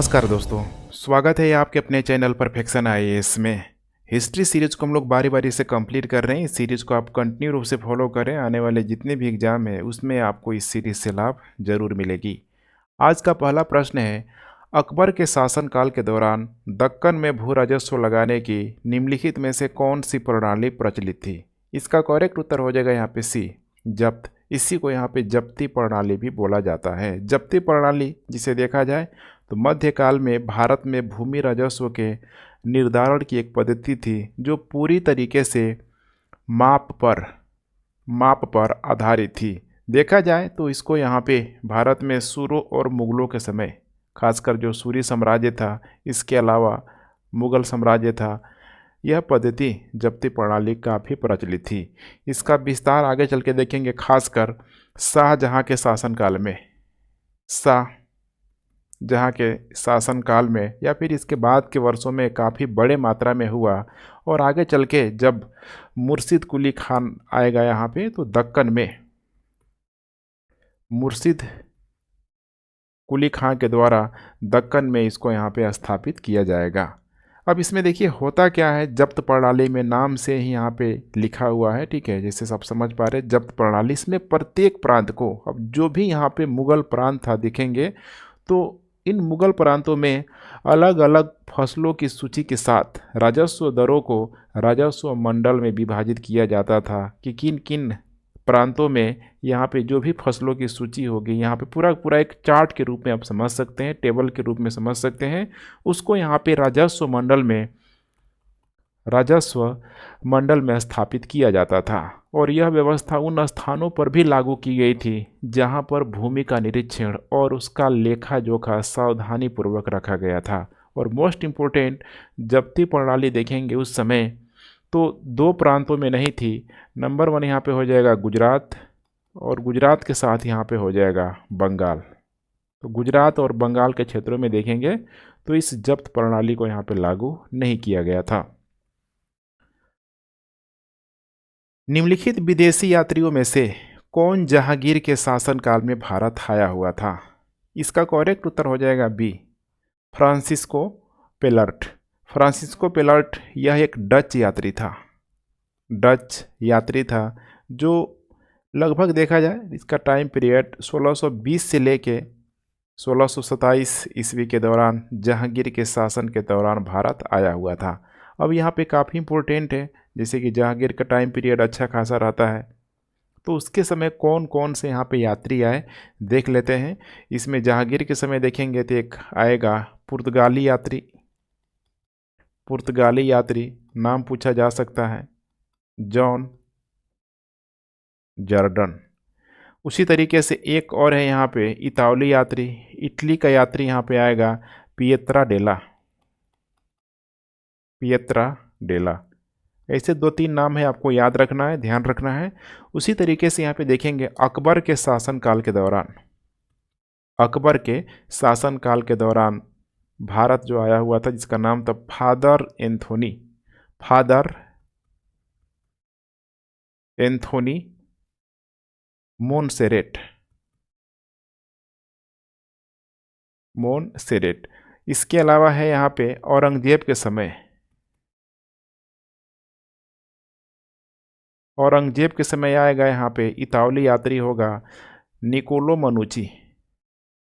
नमस्कार दोस्तों, स्वागत है आपके अपने चैनल परफेक्शन आईएएस में। हिस्ट्री सीरीज को हम लोग बारी बारी से कंप्लीट कर रहे हैं। इस सीरीज को आप कंटिन्यू रूप से फॉलो करें, आने वाले जितने भी एग्जाम है उसमें आपको इस सीरीज से लाभ जरूर मिलेगी। आज का पहला प्रश्न है, अकबर के शासनकाल के दौरान दक्कन में भू राजस्व लगाने की निम्नलिखित में से कौन सी प्रणाली प्रचलित थी? इसका करेक्ट उत्तर हो जाएगा यहाँ पे सी, जब्त। इसी को यहाँ पे जब्ती प्रणाली भी बोला जाता है। जब्ती प्रणाली जिसे देखा जाए तो मध्यकाल में भारत में भूमि राजस्व के निर्धारण की एक पद्धति थी जो पूरी तरीके से माप पर आधारित थी। देखा जाए तो इसको यहाँ पे भारत में सूरों और मुगलों के समय, खासकर जो सूरी साम्राज्य था, इसके अलावा मुगल साम्राज्य था, यह पद्धति जब्ती प्रणाली काफ़ी प्रचलित थी। इसका विस्तार आगे चल के देखेंगे, खासकर शाहजहाँ के शासनकाल में, शाहजहाँ के शासनकाल में या फिर इसके बाद के वर्षों में काफ़ी बड़े मात्रा में हुआ। और आगे चल के जब मुर्शिद कुली खान आएगा यहाँ पे, तो दक्कन में मुर्शिद कुली खान के द्वारा दक्कन में इसको यहाँ पे स्थापित किया जाएगा। अब इसमें देखिए होता क्या है, जब्त प्रणाली में नाम से ही यहाँ पे लिखा हुआ है, ठीक है, जैसे सब समझ पा रहे, जब्त प्रणाली। इसमें प्रत्येक प्रांत को, अब जो भी यहाँ पे मुगल प्रांत था दिखेंगे तो इन मुगल प्रांतों में अलग अलग फसलों की सूची के साथ राजस्व दरों को राजस्व मंडल में विभाजित किया जाता था कि किन किन प्रांतों में यहाँ पे जो भी फसलों की सूची होगी, यहाँ पे पूरा एक चार्ट के रूप में आप समझ सकते हैं, टेबल के रूप में समझ सकते हैं, उसको यहाँ पे राजस्व मंडल में स्थापित किया जाता था। और यह व्यवस्था उन स्थानों पर भी लागू की गई थी जहाँ पर भूमि का निरीक्षण और उसका लेखा जोखा सावधानी पूर्वक रखा गया था। और मोस्ट इम्पोर्टेंट, जब्ती प्रणाली देखेंगे उस समय तो दो प्रांतों में नहीं थी। नंबर 1 यहाँ पे हो जाएगा गुजरात, और गुजरात के साथ यहाँ पे हो जाएगा बंगाल। तो गुजरात और बंगाल के क्षेत्रों में देखेंगे तो इस जब्त प्रणाली को यहाँ पे लागू नहीं किया गया था। निम्नलिखित विदेशी यात्रियों में से कौन जहांगीर के शासनकाल में भारत आया हुआ था? इसका करेक्ट उत्तर हो जाएगा बी, फ्रांसिस्को पेलर्ट। फ्रांसिस्को पेलर्ट यह एक डच यात्री था जो लगभग देखा जाए इसका टाइम पीरियड 1620 से लेके 1627 ईस्वी के दौरान जहांगीर के शासन के दौरान भारत आया हुआ था। अब यहाँ पे काफ़ी इम्पोर्टेंट है, जैसे कि जहांगीर का टाइम पीरियड अच्छा खासा रहता है, तो उसके समय कौन कौन से यहाँ पे यात्री आए देख लेते हैं। इसमें जहांगीर के समय देखेंगे तो एक आएगा पुर्तगाली यात्री, नाम पूछा जा सकता है जॉन जॉर्डन। उसी तरीके से एक और है यहाँ पे इतालवी यात्री, इटली का यात्री यहाँ पे आएगा पिएत्रा डेला। ऐसे 2-3 नाम है, आपको याद रखना है, ध्यान रखना है। उसी तरीके से यहाँ पे देखेंगे अकबर के शासनकाल के दौरान भारत जो आया हुआ था, जिसका नाम था फादर एंथोनी मोनसेरेट। इसके अलावा है यहाँ पे औरंगजेब के समय आएगा यहाँ पे इतालवी यात्री होगा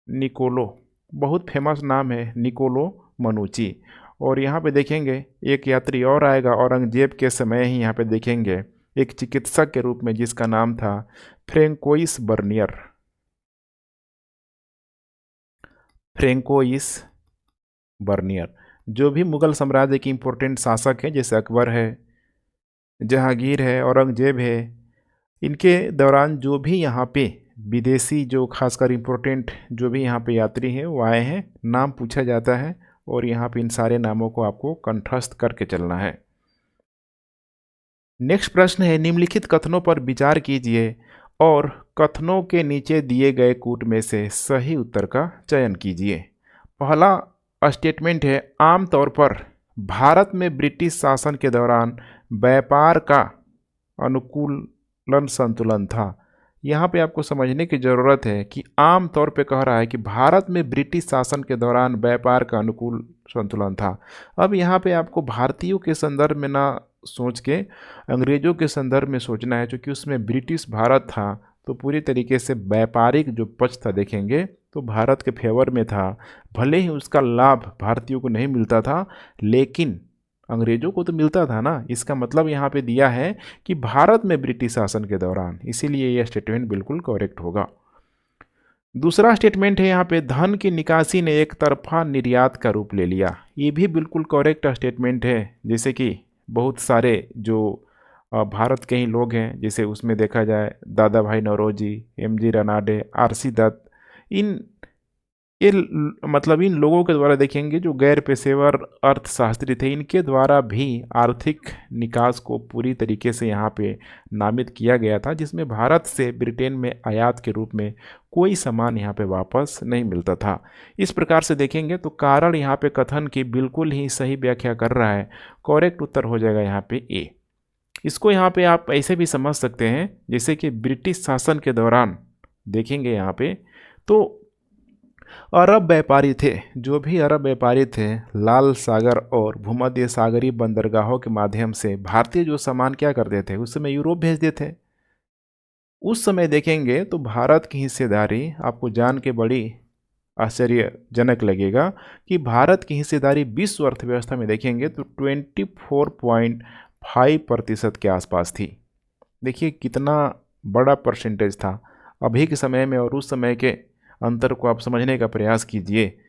निकोलो, बहुत फेमस नाम है निकोलो मनुची। और यहाँ पे देखेंगे एक यात्री और आएगा औरंगजेब के समय ही, यहाँ पे देखेंगे एक चिकित्सक के रूप में जिसका नाम था फ्रेंकोइस बर्नियर। जो भी मुगल साम्राज्य की इंपॉर्टेंट शासक हैं, जैसे अकबर है, जहांगीर है, औरंगजेब है, इनके दौरान जो भी यहाँ पे विदेशी जो खासकर इम्पोर्टेंट जो भी यहाँ पे यात्री हैं वो आए हैं, नाम पूछा जाता है और यहाँ पे इन सारे नामों को आपको कंठस्थ करके चलना है। नेक्स्ट प्रश्न है, निम्नलिखित कथनों पर विचार कीजिए और कथनों के नीचे दिए गए कूट में से सही उत्तर का चयन कीजिए। पहला स्टेटमेंट है, आमतौर पर भारत में ब्रिटिश शासन के दौरान व्यापार का अनुकूलन संतुलन था। यहाँ पे आपको समझने की ज़रूरत है कि आम तौर पे कह रहा है कि भारत में ब्रिटिश शासन के दौरान व्यापार का अनुकूल संतुलन था। अब यहाँ पे आपको भारतीयों के संदर्भ में ना सोच के अंग्रेज़ों के संदर्भ में सोचना है, क्योंकि उसमें ब्रिटिश भारत था तो पूरी तरीके से व्यापारिक जो पक्ष था देखेंगे तो भारत के फेवर में था। भले ही उसका लाभ भारतीयों को नहीं मिलता था, लेकिन अंग्रेजों को तो मिलता था ना। इसका मतलब यहाँ पे दिया है कि भारत में ब्रिटिश शासन के दौरान, इसीलिए यह स्टेटमेंट बिल्कुल करेक्ट होगा। दूसरा स्टेटमेंट है यहाँ पे, धन की निकासी ने एक तरफा निर्यात का रूप ले लिया। ये भी बिल्कुल करेक्ट स्टेटमेंट है। जैसे कि बहुत सारे जो भारत के ही लोग हैं, जैसे उसमें देखा जाए दादा भाई नौरोजी, एम.जी. रनाडे, आर.सी. दत्त, इन मतलब इन लोगों के द्वारा देखेंगे जो गैर पेशेवर अर्थशास्त्री थे, इनके द्वारा भी आर्थिक निकास को पूरी तरीके से यहाँ पे नामित किया गया था, जिसमें भारत से ब्रिटेन में आयात के रूप में कोई सामान यहाँ पे वापस नहीं मिलता था। इस प्रकार से देखेंगे तो कारण यहाँ पे कथन की बिल्कुल ही सही व्याख्या कर रहा है। करेक्ट उत्तर हो जाएगा यहाँ पे ए। इसको यहाँ पे आप ऐसे भी समझ सकते हैं जैसे कि ब्रिटिश शासन के दौरान देखेंगे यहाँ पे तो अरब व्यापारी थे, जो भी अरब व्यापारी थे, लाल सागर और भूमध्य सागरीय बंदरगाहों के माध्यम से भारतीय जो सामान क्या करते थे उस समय यूरोप भेज देते थे। उस समय देखेंगे तो भारत की हिस्सेदारी आपको जान के बड़ी आश्चर्यजनक लगेगा कि भारत की हिस्सेदारी विश्व अर्थव्यवस्था में देखेंगे तो 24.5% के आसपास थी। देखिए कितना बड़ा परसेंटेज था अभी के समय में, और उस समय के अंतर को आप समझने का प्रयास कीजिए।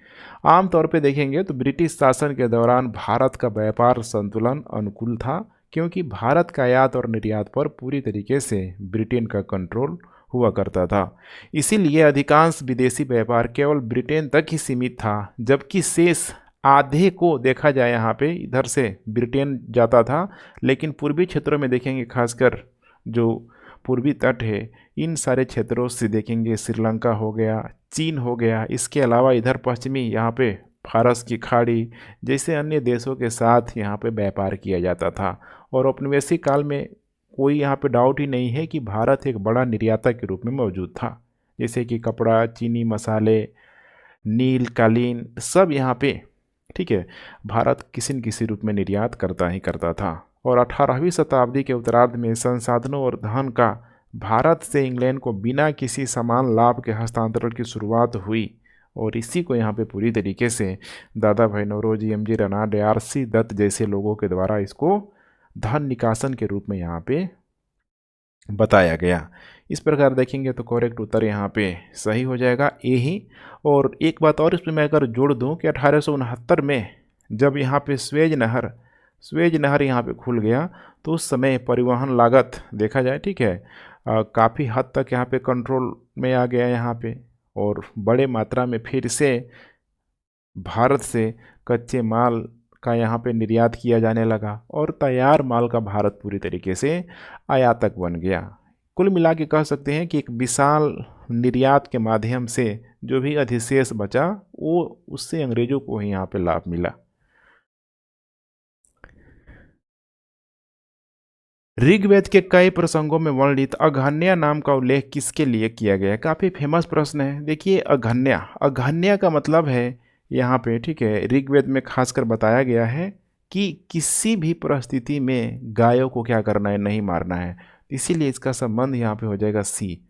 आमतौर पे देखेंगे तो ब्रिटिश शासन के दौरान भारत का व्यापार संतुलन अनुकूल था, क्योंकि भारत का आयात और निर्यात पर पूरी तरीके से ब्रिटेन का कंट्रोल हुआ करता था। इसीलिए अधिकांश विदेशी व्यापार केवल ब्रिटेन तक ही सीमित था, जबकि शेष आधे को देखा जाए यहाँ पे इधर से ब्रिटेन जाता था। लेकिन पूर्वी क्षेत्रों में देखेंगे, खासकर जो पूर्वी तट है, इन सारे क्षेत्रों से देखेंगे श्रीलंका हो गया, चीन हो गया, इसके अलावा इधर पश्चिमी यहाँ पे फारस की खाड़ी जैसे अन्य देशों के साथ यहाँ पे व्यापार किया जाता था। और औपनिवेशिक काल में कोई यहाँ पे डाउट ही नहीं है कि भारत एक बड़ा निर्याता के रूप में मौजूद था। जैसे कि कपड़ा, चीनी, मसाले, नील, कालीन, सब यहाँ पे ठीक है भारत किसी न किसी रूप में निर्यात करता ही करता था। और 18वीं शताब्दी के उत्तरार्ध में संसाधनों और धन का भारत से इंग्लैंड को बिना किसी समान लाभ के हस्तांतरण की शुरुआत हुई, और इसी को यहाँ पे पूरी तरीके से दादा भाई नौरोजी, एम.जी. रनाडे, आर.सी. दत्त जैसे लोगों के द्वारा इसको धन निकासन के रूप में यहाँ पे बताया गया। इस प्रकार देखेंगे तो करेक्ट उत्तर यहाँ पे सही हो जाएगा ए ही। और एक बात और इसमें मैं अगर जोड़ दूँ कि 1869 में जब यहाँ पे स्वेज नहर यहाँ पे खुल गया, तो उस समय परिवहन लागत देखा जाए ठीक है काफ़ी हद तक यहाँ पे कंट्रोल में आ गया यहाँ पे, और बड़े मात्रा में फिर से भारत से कच्चे माल का यहाँ पे निर्यात किया जाने लगा, और तैयार माल का भारत पूरी तरीके से आयातक बन गया। कुल मिला के कह सकते हैं कि एक विशाल निर्यात के माध्यम से जो भी अधिशेष बचा वो उससे अंग्रेजों को ही यहाँ पे लाभ मिला। ऋग्वेद के कई प्रसंगों में वर्णित अघन्या नाम का उल्लेख किसके लिए किया गया है? काफ़ी फेमस प्रश्न है। देखिए अघन्या का मतलब है यहाँ पे ठीक है ऋग्वेद में खासकर बताया गया है कि किसी भी परिस्थिति में गायों को क्या करना है, नहीं मारना है। इसीलिए इसका संबंध यहाँ पे हो जाएगा सी।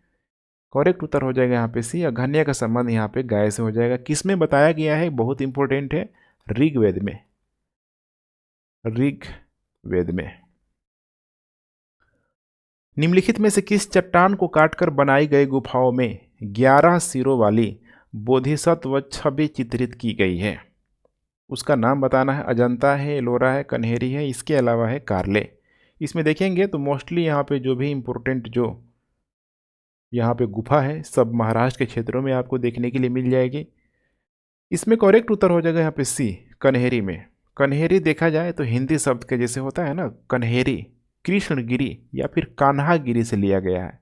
करेक्ट उत्तर हो जाएगा यहाँ पे सी। अघन्या का संबंध यहाँ पे गाय से हो जाएगा। किस में बताया गया है, बहुत इंपॉर्टेंट है, ऋग्वेद में। निम्नलिखित में से किस चट्टान को काटकर बनाई गई गुफाओं में 11 सिरों वाली बोधिसत्व छवि चित्रित की गई है? उसका नाम बताना है। अजंता है, एलोरा है, कन्हेरी है, इसके अलावा है कार्ले। इसमें देखेंगे तो मोस्टली यहाँ पे जो भी इम्पोर्टेंट जो यहाँ पे गुफा है सब महाराष्ट्र के क्षेत्रों में आपको देखने के लिए मिल जाएगी। इसमें करेक्ट उत्तर हो जाएगा यहाँ पे सी, कन्हेरी में। कन्हेरी देखा जाए तो हिंदी शब्द के जैसे होता है ना कन्हेरी, कृष्णगिरी या फिर कान्हागिरी से लिया गया है।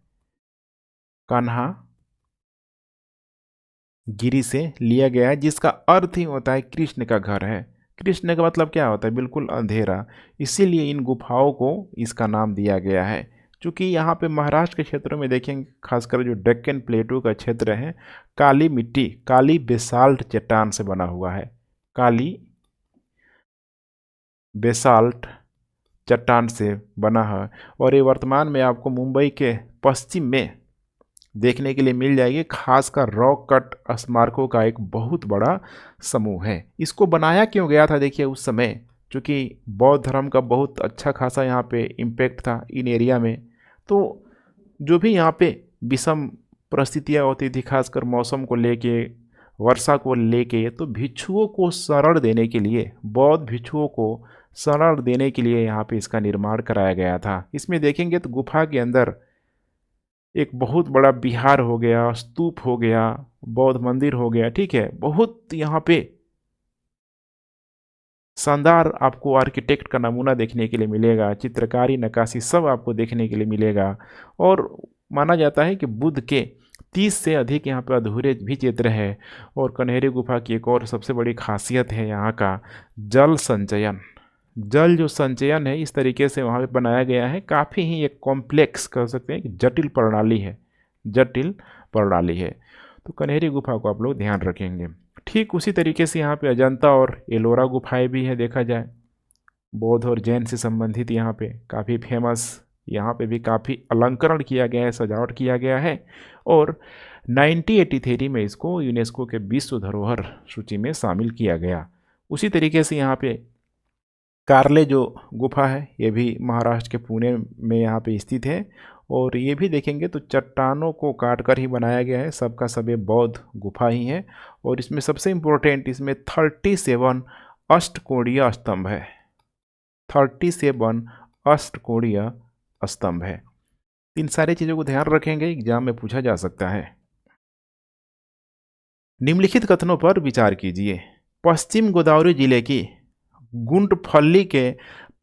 कान्हागिरी से लिया गया है, जिसका अर्थ ही होता है कृष्ण का घर है। कृष्ण का मतलब क्या होता है, बिल्कुल अंधेरा। इसीलिए इन गुफाओं को इसका नाम दिया गया है क्योंकि यहाँ पे महाराष्ट्र के क्षेत्रों में देखेंगे, खासकर जो डेक्कन प्लेटू का क्षेत्र है, काली मिट्टी, काली बेसाल्ट चट्टान से बना हुआ है। काली बेसाल्ट चट्टान से बना है। और ये वर्तमान में आपको मुंबई के पश्चिम में देखने के लिए मिल जाएगी। खासकर रॉक कट स्मारकों का एक बहुत बड़ा समूह है। इसको बनाया क्यों गया था, देखिए उस समय चूँकि बौद्ध धर्म का बहुत अच्छा खासा यहाँ पे इम्पैक्ट था इन एरिया में। तो जो भी यहाँ पे विषम परिस्थितियाँ होती थी, खासकर मौसम को लेके, वर्षा को लेके, तो भिक्षुओं को शरण देने के लिए, बौद्ध भिक्षुओं को शरण देने के लिए यहाँ पे इसका निर्माण कराया गया था। इसमें देखेंगे तो गुफा के अंदर एक बहुत बड़ा विहार हो गया, स्तूप हो गया, बौद्ध मंदिर हो गया, ठीक है। बहुत यहाँ पे शानदार आपको आर्किटेक्ट का नमूना देखने के लिए मिलेगा, चित्रकारी, नक्काशी सब आपको देखने के लिए मिलेगा। और माना जाता है कि बुद्ध के 30 से अधिक यहाँ पे अधूरे भी चित्र है। और कन्हेरी गुफा की एक और सबसे बड़ी खासियत है यहाँ का जल संचयन। जल जो संचयन है इस तरीके से वहाँ पे बनाया गया है, काफ़ी ही एक कॉम्प्लेक्स कह सकते हैं कि जटिल प्रणाली है, जटिल प्रणाली है। तो कन्हेरी गुफा को आप लोग ध्यान रखेंगे। ठीक उसी तरीके से यहाँ पे अजंता और एलोरा गुफाएं भी है, देखा जाए बौद्ध और जैन से संबंधित, यहाँ पे काफ़ी फेमस, यहाँ पे भी काफ़ी अलंकरण किया गया है, सजावट किया गया है। और 1983 में इसको यूनेस्को के विश्व धरोहर सूची में शामिल किया गया। उसी तरीके से यहाँ पे कार्ले जो गुफा है ये भी महाराष्ट्र के पुणे में यहाँ पे स्थित है। और ये भी देखेंगे तो चट्टानों को काट कर ही बनाया गया है, सबका सब ये बौद्ध गुफा ही है। और इसमें सबसे इम्पोर्टेंट, इसमें 37 अष्टकोणीय स्तंभ है, 37 अष्टकोणीय स्तंभ है। इन सारी चीज़ों को ध्यान रखेंगे, एग्जाम में पूछा जा सकता है। निम्नलिखित कथनों पर विचार कीजिए। पश्चिम गोदावरी जिले की गुंटफल्ली के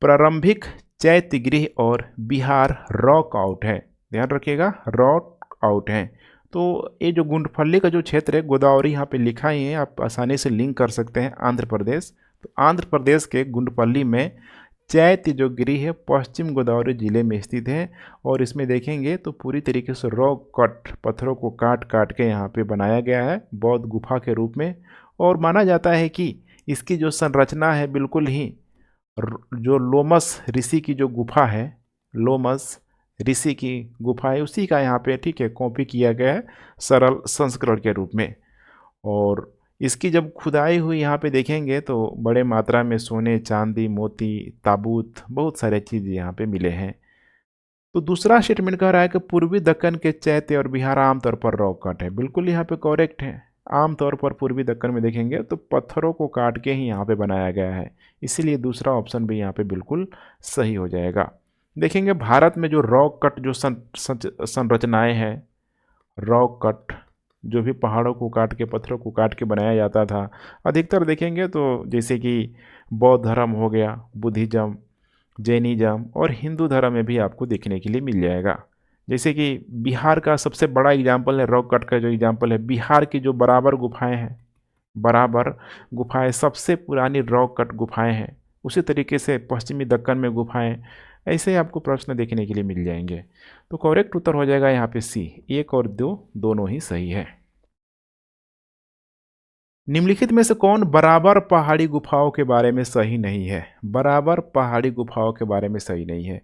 प्रारंभिक चैत्यगृह और बिहार रॉक आउट है। ध्यान रखिएगा, रॉक आउट है। तो ये जो गुंटफल्ली का जो क्षेत्र है, गोदावरी यहाँ पे लिखा ही है, आप आसानी से लिंक कर सकते हैं आंध्र प्रदेश। तो आंध्र प्रदेश के गुंटफल्ली में चैत्य जो गृह है पश्चिम गोदावरी जिले में स्थित है। और इसमें देखेंगे तो पूरी तरीके से रॉक कट, पत्थरों को काट काट के यहाँ पे बनाया गया है बौद्ध गुफा के रूप में। और माना जाता है कि इसकी जो संरचना है बिल्कुल ही जो लोमस ऋषि की जो गुफा है, लोमस ऋषि की गुफा है, उसी का यहाँ पे, ठीक है, कॉपी किया गया है सरल संस्करण के रूप में। और इसकी जब खुदाई हुई यहाँ पे देखेंगे तो बड़े मात्रा में सोने, चांदी, मोती, ताबूत, बहुत सारे चीज़ यहाँ पे मिले हैं। तो दूसरा स्टेटमेंट कह रहा है कि पूर्वी दक्कन के चैत्य और बिहार आमतौर पर रॉक कट है। बिल्कुल यहाँ पे करेक्ट है। आमतौर पर पूर्वी दक्कन में देखेंगे तो पत्थरों को काट के ही यहाँ पे बनाया गया है, इसीलिए दूसरा ऑप्शन भी यहाँ पे बिल्कुल सही हो जाएगा। देखेंगे भारत में जो रॉक कट जो संरचनाएं हैं, रॉक कट जो भी पहाड़ों को काट के, पत्थरों को काट के बनाया जाता था, अधिकतर देखेंगे तो जैसे कि बौद्ध धर्म हो गया, बुद्धिज़्म, जैनिज़्म और हिंदू धर्म में भी आपको देखने के लिए मिल जाएगा। जैसे कि बिहार का सबसे बड़ा एग्जाम्पल है, रॉक कट का जो एग्जाम्पल है, बिहार की जो बराबर गुफाएं हैं, बराबर गुफाएं सबसे पुरानी रॉक कट गुफाएं हैं। उसी तरीके से पश्चिमी दक्कन में गुफाएं, ऐसे ही आपको प्रश्न देखने के लिए मिल जाएंगे। तो करेक्ट उत्तर हो जाएगा यहाँ पे सी, 1 और 2 दोनों ही सही है। निम्नलिखित में से कौन बराबर पहाड़ी गुफाओं के बारे में सही नहीं है? बराबर पहाड़ी गुफाओं के बारे में सही नहीं है।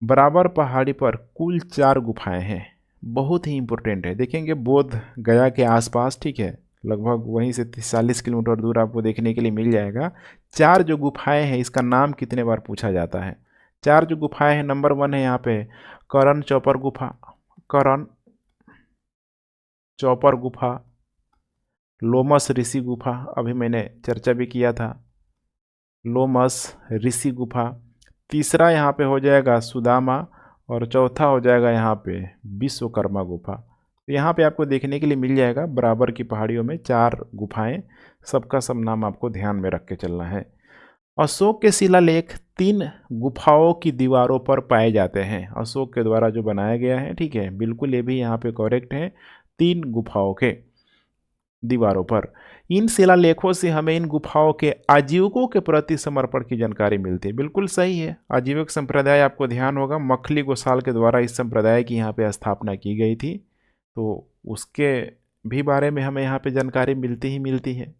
बराबर पहाड़ी पर कुल 4 गुफाएं हैं, बहुत ही इंपॉर्टेंट है। देखेंगे बोध गया के आसपास, ठीक है, लगभग वहीं से 40 किलोमीटर दूर आपको देखने के लिए मिल जाएगा। 4 जो गुफाएं हैं, इसका नाम कितने बार पूछा जाता है? 4 जो गुफाएं हैं, नंबर 1 है यहाँ पे करण चौपर गुफा, करण चौपर गुफा, लोमस ऋषि गुफा, अभी मैंने चर्चा भी किया था, लोमस ऋषि गुफा। तीसरा यहाँ पे हो जाएगा सुदामा और चौथा हो जाएगा यहाँ पे विश्वकर्मा गुफा। तो यहाँ पे आपको देखने के लिए मिल जाएगा बराबर की पहाड़ियों में 4 गुफाएं, सबका सब नाम आपको ध्यान में रख के चलना है। अशोक के शिलालेख 3 गुफाओं की दीवारों पर पाए जाते हैं, अशोक के द्वारा जो बनाया गया है, ठीक है, बिल्कुल ये भी यहाँ पे करेक्ट है, 3 गुफाओं के। दीवारों पर। इन शिलालेखों से हमें इन गुफाओं के आजीविकों के प्रति समर्पण की जानकारी मिलती है। बिल्कुल सही है, आजीविक संप्रदाय आपको ध्यान होगा मखली गोसाल के द्वारा इस संप्रदाय की यहाँ पे स्थापना की गई थी, तो उसके भी बारे में हमें यहाँ पे जानकारी मिलती ही मिलती है।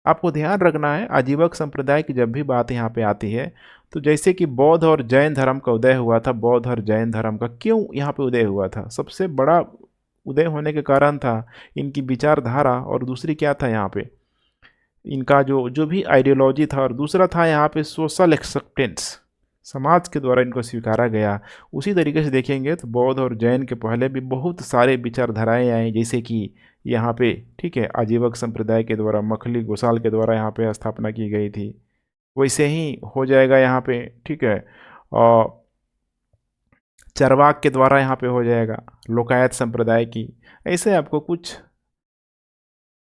आपको ध्यान रखना है आजीवक संप्रदाय की जब भी बात यहाँ पे आती है, तो जैसे कि बौद्ध और जैन धर्म का उदय हुआ था, बौद्ध और जैन धर्म का क्यों यहाँ पे उदय हुआ था? सबसे बड़ा उदय होने के कारण था इनकी विचारधारा, और दूसरी क्या था यहाँ पे इनका जो जो भी आइडियोलॉजी था, और दूसरा था यहाँ पे सोशल एक्सेप्टेंस, समाज के द्वारा इनको स्वीकारा गया। उसी तरीके से देखेंगे तो बौद्ध और जैन के पहले भी बहुत सारे विचारधाराएं आई, जैसे कि यहाँ पे ठीक है आजीवक संप्रदाय के द्वारा मखली गोसाल के द्वारा यहाँ पे स्थापना की गई थी। वैसे ही हो जाएगा यहाँ पे ठीक है, और चरवाक के द्वारा यहाँ पे हो जाएगा लोकायत संप्रदाय की। ऐसे आपको कुछ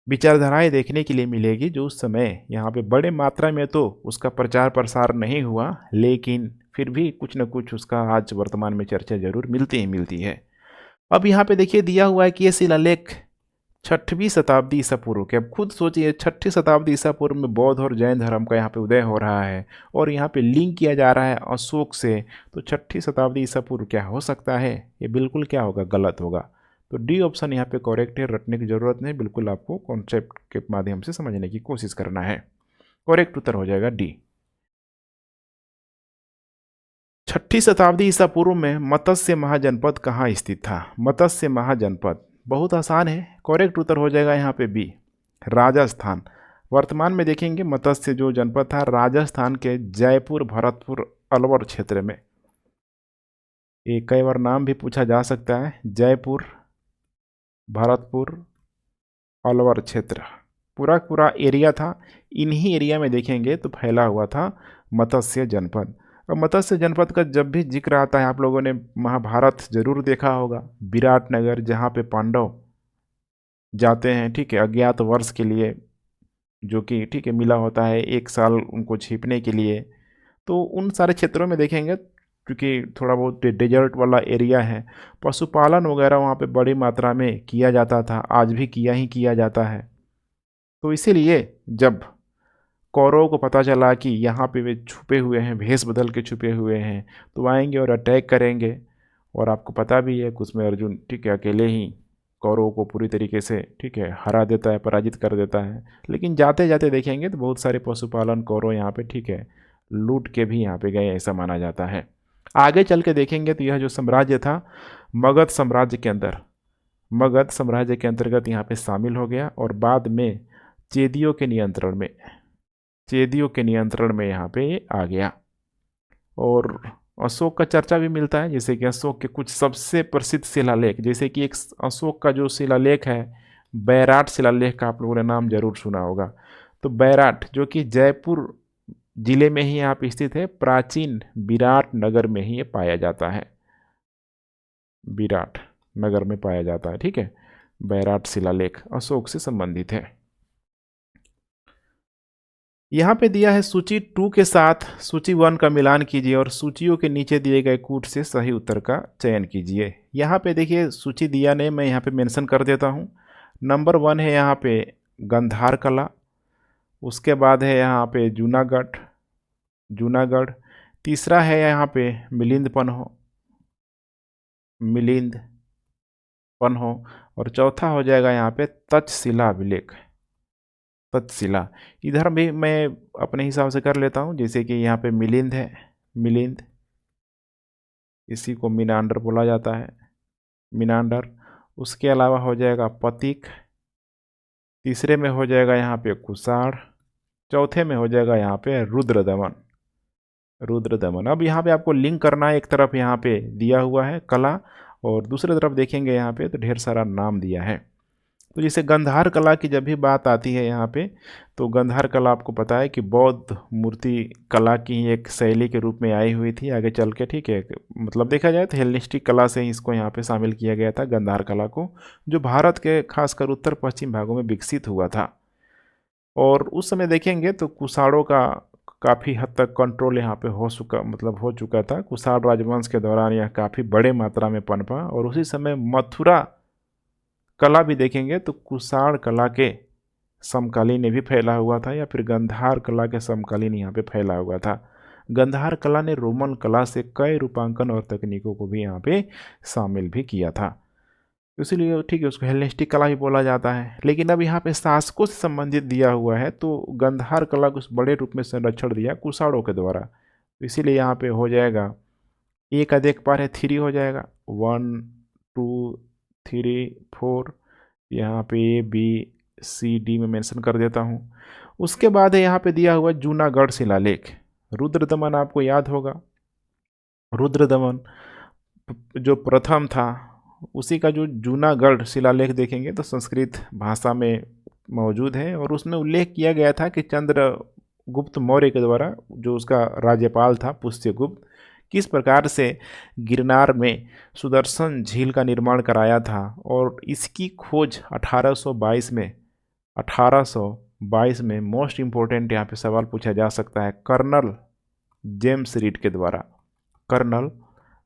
विचारधाराएं देखने के लिए मिलेगी जो उस समय यहाँ पे बड़े मात्रा में तो उसका प्रचार प्रसार नहीं हुआ, लेकिन फिर भी कुछ न कुछ उसका आज वर्तमान में चर्चा जरूर मिलती ही मिलती है। अब यहाँ पे देखिए दिया हुआ है कि ये शिलालेख 6वीं शताब्दी ईसा पूर्व के। अब खुद सोचिए 6वीं शताब्दी ईसा पूर्व में बौद्ध और जैन धर्म का यहाँ पे उदय हो रहा है, और यहाँ पे लिंक किया जा रहा है अशोक से, तो 6वीं शताब्दी ईसा पूर्व क्या हो सकता है? ये बिल्कुल क्या होगा, गलत होगा। तो डी ऑप्शन यहाँ पे करेक्ट है, रटने की जरूरत नहीं, बिल्कुल आपको कॉन्सेप्ट के माध्यम से समझने की कोशिश करना है। करेक्ट उत्तर हो जाएगा डी। 6वीं शताब्दी ईसा पूर्व में मत्स्य महाजनपद कहाँ स्थित था? मत्स्य महाजनपद बहुत आसान है, करेक्ट उत्तर हो जाएगा यहाँ पे बी, राजस्थान। वर्तमान में देखेंगे मत्स्य जो जनपद था राजस्थान के जयपुर भरतपुर अलवर क्षेत्र में। एक कई बार नाम भी पूछा जा सकता है, जयपुर भरतपुर अलवर क्षेत्र पूरा पूरा एरिया था। इन्हीं एरिया में देखेंगे तो फैला हुआ था मत्स्य जनपद। अब मत्स्य जनपद का जब भी जिक्र आता है, आप लोगों ने महाभारत जरूर देखा होगा, विराटनगर जहाँ पे पांडव जाते हैं ठीक है अज्ञात वर्ष के लिए, जो कि ठीक है मिला होता है 1 साल उनको छिपने के लिए। तो उन सारे क्षेत्रों में देखेंगे क्योंकि थोड़ा बहुत डेजर्ट वाला एरिया है, पशुपालन वगैरह वहाँ पे बड़ी मात्रा में किया जाता था, आज भी किया ही किया जाता है। तो इसीलिए जब कौरवों को पता चला कि यहाँ पे वे छुपे हुए हैं, भेष बदल के छुपे हुए हैं, तो आएंगे और अटैक करेंगे। और आपको पता भी है उसमें अर्जुन ठीक है अकेले ही कौरवों को पूरी तरीके से ठीक है हरा देता है, पराजित कर देता है। लेकिन जाते जाते देखेंगे तो बहुत सारे पशुपालन कौरव यहाँ पे ठीक है लूट के भी यहाँ पे गए, ऐसा माना जाता है। आगे चल के देखेंगे तो यह जो साम्राज्य था मगध साम्राज्य के अंदर, मगध साम्राज्य के अंतर्गत यहाँ पे शामिल हो गया, और बाद में चेदियों के नियंत्रण में, चेदियों के नियंत्रण में यहाँ पे ये आ गया। और अशोक का चर्चा भी मिलता है, जैसे कि अशोक के कुछ सबसे प्रसिद्ध शिलालेख, जैसे कि एक अशोक का जो शिलालेख है बैराट शिलालेख का आप लोगों ने नाम जरूर सुना होगा। तो बैराट जो कि जयपुर जिले में ही यहाँ पे स्थित है, प्राचीन विराट नगर में ही ये पाया जाता है, विराट नगर में पाया जाता है ठीक है। बैराट शिलालेख अशोक से संबंधित है। यहाँ पे दिया है सूची 2 के साथ सूची 1 का मिलान कीजिए और सूचियों के नीचे दिए गए कूट से सही उत्तर का चयन कीजिए। यहाँ पे देखिए सूची दिया नहीं, मैं यहाँ पे मेंशन कर देता हूँ। नंबर 1 है यहाँ पे गंधार कला, उसके बाद है यहाँ पे जूनागढ़, जूनागढ़। तीसरा है यहाँ पे मिलिंद पन्हो, मिलिंद पन्हो। और चौथा हो जाएगा यहाँ पे तक्षशिला अभिलेख, तक्षशिला। इधर भी मैं अपने हिसाब से कर लेता हूँ, जैसे कि यहाँ पे मिलिंद है, मिलिंद, इसी को मीनांडर बोला जाता है, मीनांडर। उसके अलावा हो जाएगा पतिक, तीसरे में हो जाएगा यहाँ पे कुषाण, चौथे में हो जाएगा यहाँ पे रुद्रदमन, रुद्रदमन। अब यहाँ पे आपको लिंक करना है, एक तरफ यहाँ पे दिया हुआ है कला और दूसरी तरफ देखेंगे यहाँ पे तो ढेर सारा नाम दिया है। तो जैसे गंधार कला की जब भी बात आती है यहाँ पे, तो गंधार कला आपको पता है कि बौद्ध मूर्ति कला की ही एक शैली के रूप में आई हुई थी आगे चल के, ठीक है। मतलब देखा जाए तो हेलेनिस्टिक कला से ही इसको यहाँ पे शामिल किया गया था गंधार कला को, जो भारत के खासकर उत्तर पश्चिम भागों में विकसित हुआ था। और उस समय देखेंगे तो कुषाणों का काफ़ी हद तक कंट्रोल यहाँ पे हो चुका था। कुषाण राजवंश के दौरान यह काफ़ी बड़े मात्रा में पनपा और उसी समय मथुरा कला भी देखेंगे तो कुषाण कला के समकालीन में भी फैला हुआ था या फिर गंधार कला के समकालीन यहाँ पे फैला हुआ था। गंधार कला ने रोमन कला से कई रूपांकन और तकनीकों को भी यहाँ पे शामिल भी किया था, इसीलिए ठीक है उसको हेलेनिस्टिक कला भी बोला जाता है। लेकिन अब यहाँ पे शासकों से संबंधित दिया हुआ है तो गंधार कला को बड़े रूप में संरक्षण दिया कुषाणों के द्वारा, तो इसीलिए यहाँ पे हो जाएगा ए का देख पा रहे 3 हो जाएगा, 1 2 3 4, यहाँ पे ए बी सी डी में मेंशन कर देता हूँ। उसके बाद है यहाँ पे दिया हुआ जूनागढ़ शिलालेख। रुद्रदमन आपको याद होगा, रुद्रदमन जो प्रथम था उसी का जो जूनागढ़ शिलालेख देखेंगे तो संस्कृत भाषा में मौजूद है और उसमें उल्लेख किया गया था कि चंद्रगुप्त मौर्य के द्वारा, जो उसका राज्यपाल था पुष्यगुप्त, किस प्रकार से गिरनार में सुदर्शन झील का निर्माण कराया था। और इसकी खोज 1822 में मोस्ट इम्पोर्टेंट यहाँ पे सवाल पूछा जा सकता है, कर्नल जेम्स रीड के द्वारा, कर्नल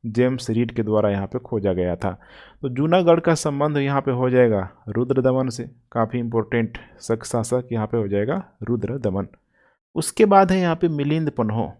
जेम्स रीड के द्वारा यहाँ पे खोजा गया था। तो जूनागढ़ का संबंध यहाँ पे हो जाएगा रुद्रदमन से, काफ़ी इम्पोर्टेंट शासक यहाँ पे हो जाएगा रुद्रदमन। उसके बाद है यहाँ पे मिलिंद पन्हो।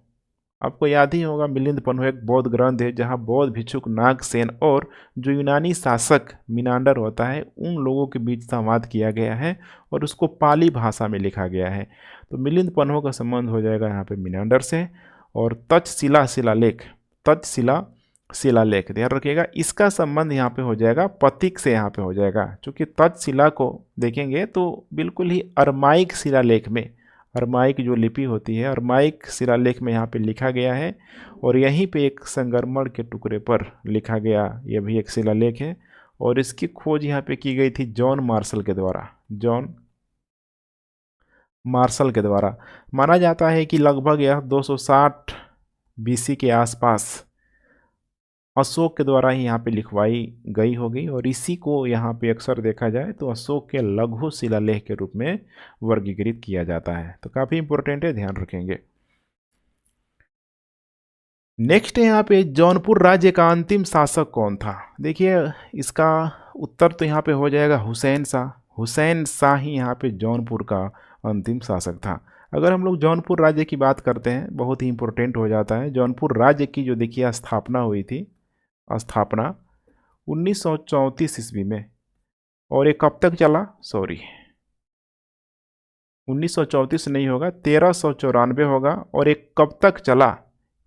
आपको याद ही होगा मिलिंद पन्हो एक बौद्ध ग्रंथ है जहाँ बौद्ध भिक्षुक नागसेन और जो यूनानी शासक मिनांडर होता है उन लोगों के बीच संवाद किया गया है और उसको पाली भाषा में लिखा गया है। तो मिलिंद पन्हो का संबंध हो जाएगा यहाँ पे मिनांडर से। और तक्षशिला शिलालेख, तक्षशिला शिलालेख ध्यान रखिएगा, इसका संबंध यहाँ पे हो जाएगा पथिक से, यहाँ पे हो जाएगा क्योंकि तक्षशिला को देखेंगे तो बिल्कुल ही अरमाइक शिलालेख में, अरमाइक जो लिपि होती है अरमाइक शिलालेख में यहाँ पे लिखा गया है और यहीं पे एक संगमरमर के टुकड़े पर लिखा गया यह भी एक शिलालेख है और इसकी खोज यहाँ पे की गई थी जॉन मार्शल के द्वारा, जॉन मार्शल के द्वारा। माना जाता है कि लगभग यह 260 बीसी के आसपास अशोक के द्वारा ही यहाँ पे लिखवाई गई होगी और इसी को यहाँ पे अक्सर देखा जाए तो अशोक के लघु शिलालेख के रूप में वर्गीकृत किया जाता है। तो काफ़ी इंपॉर्टेंट है, ध्यान रखेंगे। नेक्स्ट है यहाँ पे जौनपुर राज्य का अंतिम शासक कौन था। देखिए इसका उत्तर तो यहाँ पे हो जाएगा हुसैन शाह। हुसैन शाह ही यहाँ पे जौनपुर का अंतिम शासक था। अगर हम लोग जौनपुर राज्य की बात करते हैं बहुत ही इंपॉर्टेंट हो जाता है। जौनपुर राज्य की जो देखिए स्थापना हुई थी, स्थापना 1934 ईस्वी में, और ये कब तक चला, 1934 नहीं होगा, 1394 होगा। और ये कब तक चला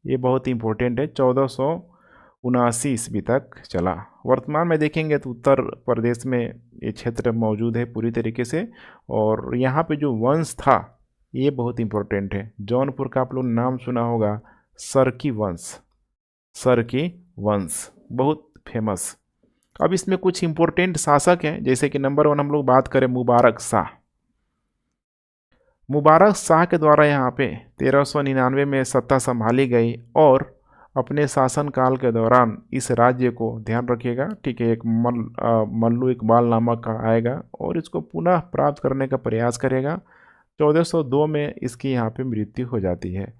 ये बहुत इंपॉर्टेंट है, 1479 ईस्वी तक चला। वर्तमान में देखेंगे तो उत्तर प्रदेश में ये क्षेत्र मौजूद है पूरी तरीके से। और यहाँ पे जो वंश था ये बहुत इंपॉर्टेंट है। जौनपुर का आप लोग नाम सुना होगा, सरकी वंश, सरकी वंश बहुत फेमस। अब इसमें कुछ इंपॉर्टेंट शासक हैं, जैसे कि नंबर 1 हम लोग बात करें मुबारक शाह। मुबारक शाह के द्वारा यहाँ पे 1399 में सत्ता संभाली गई और अपने शासनकाल के दौरान इस राज्य को, ध्यान रखिएगा ठीक है, एक मल्लू इकबाल नामक का आएगा और इसको पुनः प्राप्त करने का प्रयास करेगा। 1402 में इसकी यहाँ पे मृत्यु हो जाती है।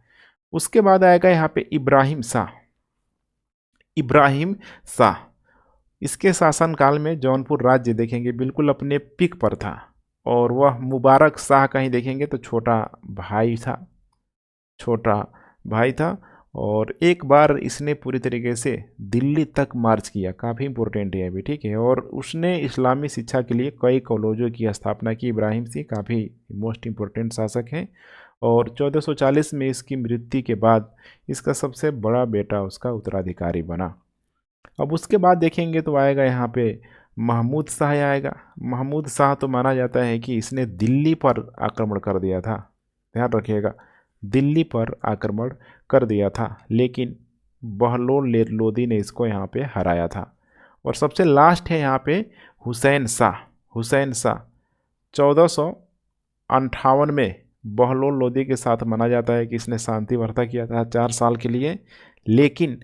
उसके बाद आएगा यहाँ पे इब्राहिम शाह। इब्राहिम शाह, इसके शासनकाल में जौनपुर राज्य देखेंगे बिल्कुल अपने पीक पर था और वह मुबारक शाह का ही देखेंगे तो छोटा भाई था, छोटा भाई था। और एक बार इसने पूरी तरीके से दिल्ली तक मार्च किया, काफ़ी इंपॉर्टेंट है अभी ठीक है। और उसने इस्लामी शिक्षा के लिए कई कॉलेजों की स्थापना की। इब्राहिम सी काफ़ी मोस्ट इम्पोर्टेंट शासक हैं। और 1440 में इसकी मृत्यु के बाद इसका सबसे बड़ा बेटा उसका उत्तराधिकारी बना। अब उसके बाद देखेंगे तो आएगा यहाँ पे महमूद शाह आएगा। महमूद शाह तो माना जाता है कि इसने दिल्ली पर आक्रमण कर दिया था, ध्यान रखिएगा, दिल्ली पर आक्रमण कर दिया था, लेकिन बहलोल लोदी ने इसको यहाँ पे हराया था। और सबसे लास्ट है यहाँ पे हुसैन शाह। हुसैन शाह 1458 में बहलोल लोदी के साथ माना जाता है कि इसने शांति वार्ता किया था 4 साल के लिए, लेकिन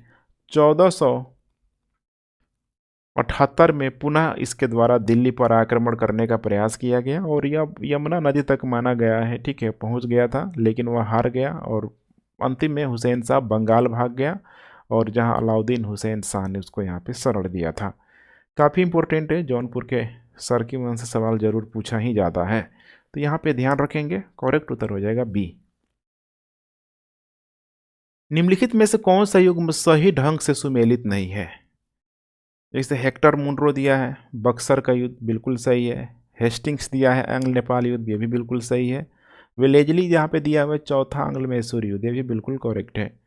1478 में पुनः इसके द्वारा दिल्ली पर आक्रमण करने का प्रयास किया गया और यह यमुना नदी तक माना गया है ठीक है, पहुंच गया था, लेकिन वह हार गया और अंतिम में हुसैन शाह बंगाल भाग गया और जहां अलाउद्दीन हुसैन शाह ने उसको यहाँ पे शरण दिया था। काफ़ी इंपॉर्टेंट है, जौनपुर के सरकी वंश से सवाल जरूर पूछा ही जाता है। तो यहाँ पे ध्यान रखेंगे, करेक्ट उत्तर हो जाएगा बी। निम्नलिखित में से कौन सा युग्म सही ढंग से सुमेलित नहीं है? जैसे हेक्टर मुनरो दिया है, बक्सर का युद्ध बिल्कुल सही है। हेस्टिंग्स दिया है, एंग्ल नेपाल युद्ध, ये भी बिल्कुल सही है। वेलेजली यहाँ पे दिया हुआ है चौथा आंग्ल मैसूर युद्ध, ये भी बिल्कुल करेक्ट है।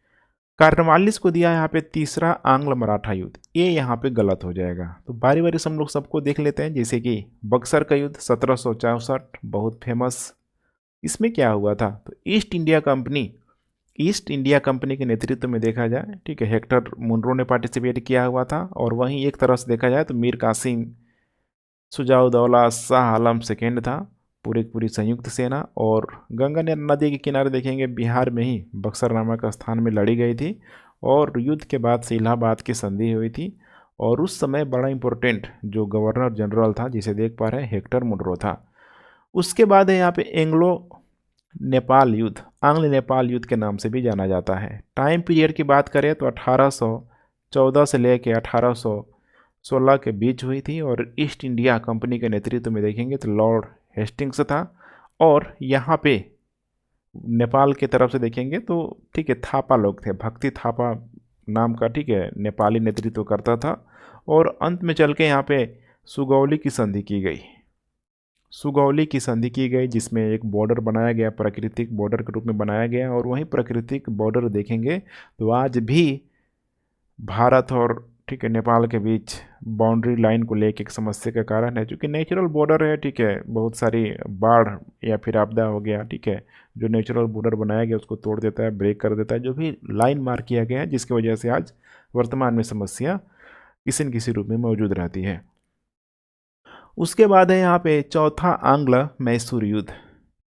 कार्नवालिस को दिया है यहाँ पे तीसरा आंग्ल मराठा युद्ध, ये यहाँ पे गलत हो जाएगा। तो बारी बारी से हम लोग सबको देख लेते हैं। जैसे कि बक्सर का युद्ध 1764, बहुत फेमस। इसमें क्या हुआ था? तो ईस्ट इंडिया कंपनी के नेतृत्व में देखा जाए, ठीक है, हेक्टर मुनरो ने पार्टिसिपेट किया हुआ था। और वहीं एक तरह से देखा जाए तो मीर कासिम, शुजाउद्दौला, शाह आलम सेकेंड था, पूरी संयुक्त सेना। और गंगा नदी के किनारे देखेंगे बिहार में ही बक्सर नामक स्थान में लड़ी गई थी। और युद्ध के बाद से इलाहाबाद की संधि हुई थी। और उस समय बड़ा इंपॉर्टेंट जो गवर्नर जनरल था, जिसे देख पा रहे हैं, हेक्टर मुनरो था। उसके बाद है यहाँ पे एंग्लो नेपाल युद्ध, आंग्ल नेपाल युद्ध के नाम से भी जाना जाता है। टाइम पीरियड की बात करें तो 1814 से लेकर 1816 के बीच हुई थी। और ईस्ट इंडिया कंपनी के नेतृत्व में देखेंगे तो लॉर्ड हेस्टिंग्स था। और यहाँ पे नेपाल की तरफ से देखेंगे तो, ठीक है, थापा लोग थे, भक्ति थापा नाम का, ठीक है, नेपाली नेतृत्व करता था। और अंत में चल के यहाँ पे सुगौली की संधि की गई, जिसमें एक बॉर्डर बनाया गया, प्राकृतिक बॉर्डर के रूप में बनाया गया। और वहीं प्राकृतिक बॉर्डर देखेंगे तो आज भी भारत और, ठीक है, नेपाल के बीच बाउंड्री लाइन को लेकर एक समस्या का कारण है। क्योंकि नेचुरल बॉर्डर है, ठीक है, बहुत सारी बाढ़ या फिर आपदा हो गया, ठीक है, जो नेचुरल बॉर्डर बनाया गया उसको तोड़ देता है, ब्रेक कर देता है, जो भी लाइन मार्क किया गया है, जिसकी वजह से आज वर्तमान में समस्या किसी न किसी रूप में मौजूद रहती है। उसके बाद है यहाँ पे चौथा आंग्ल मैसूर युद्ध।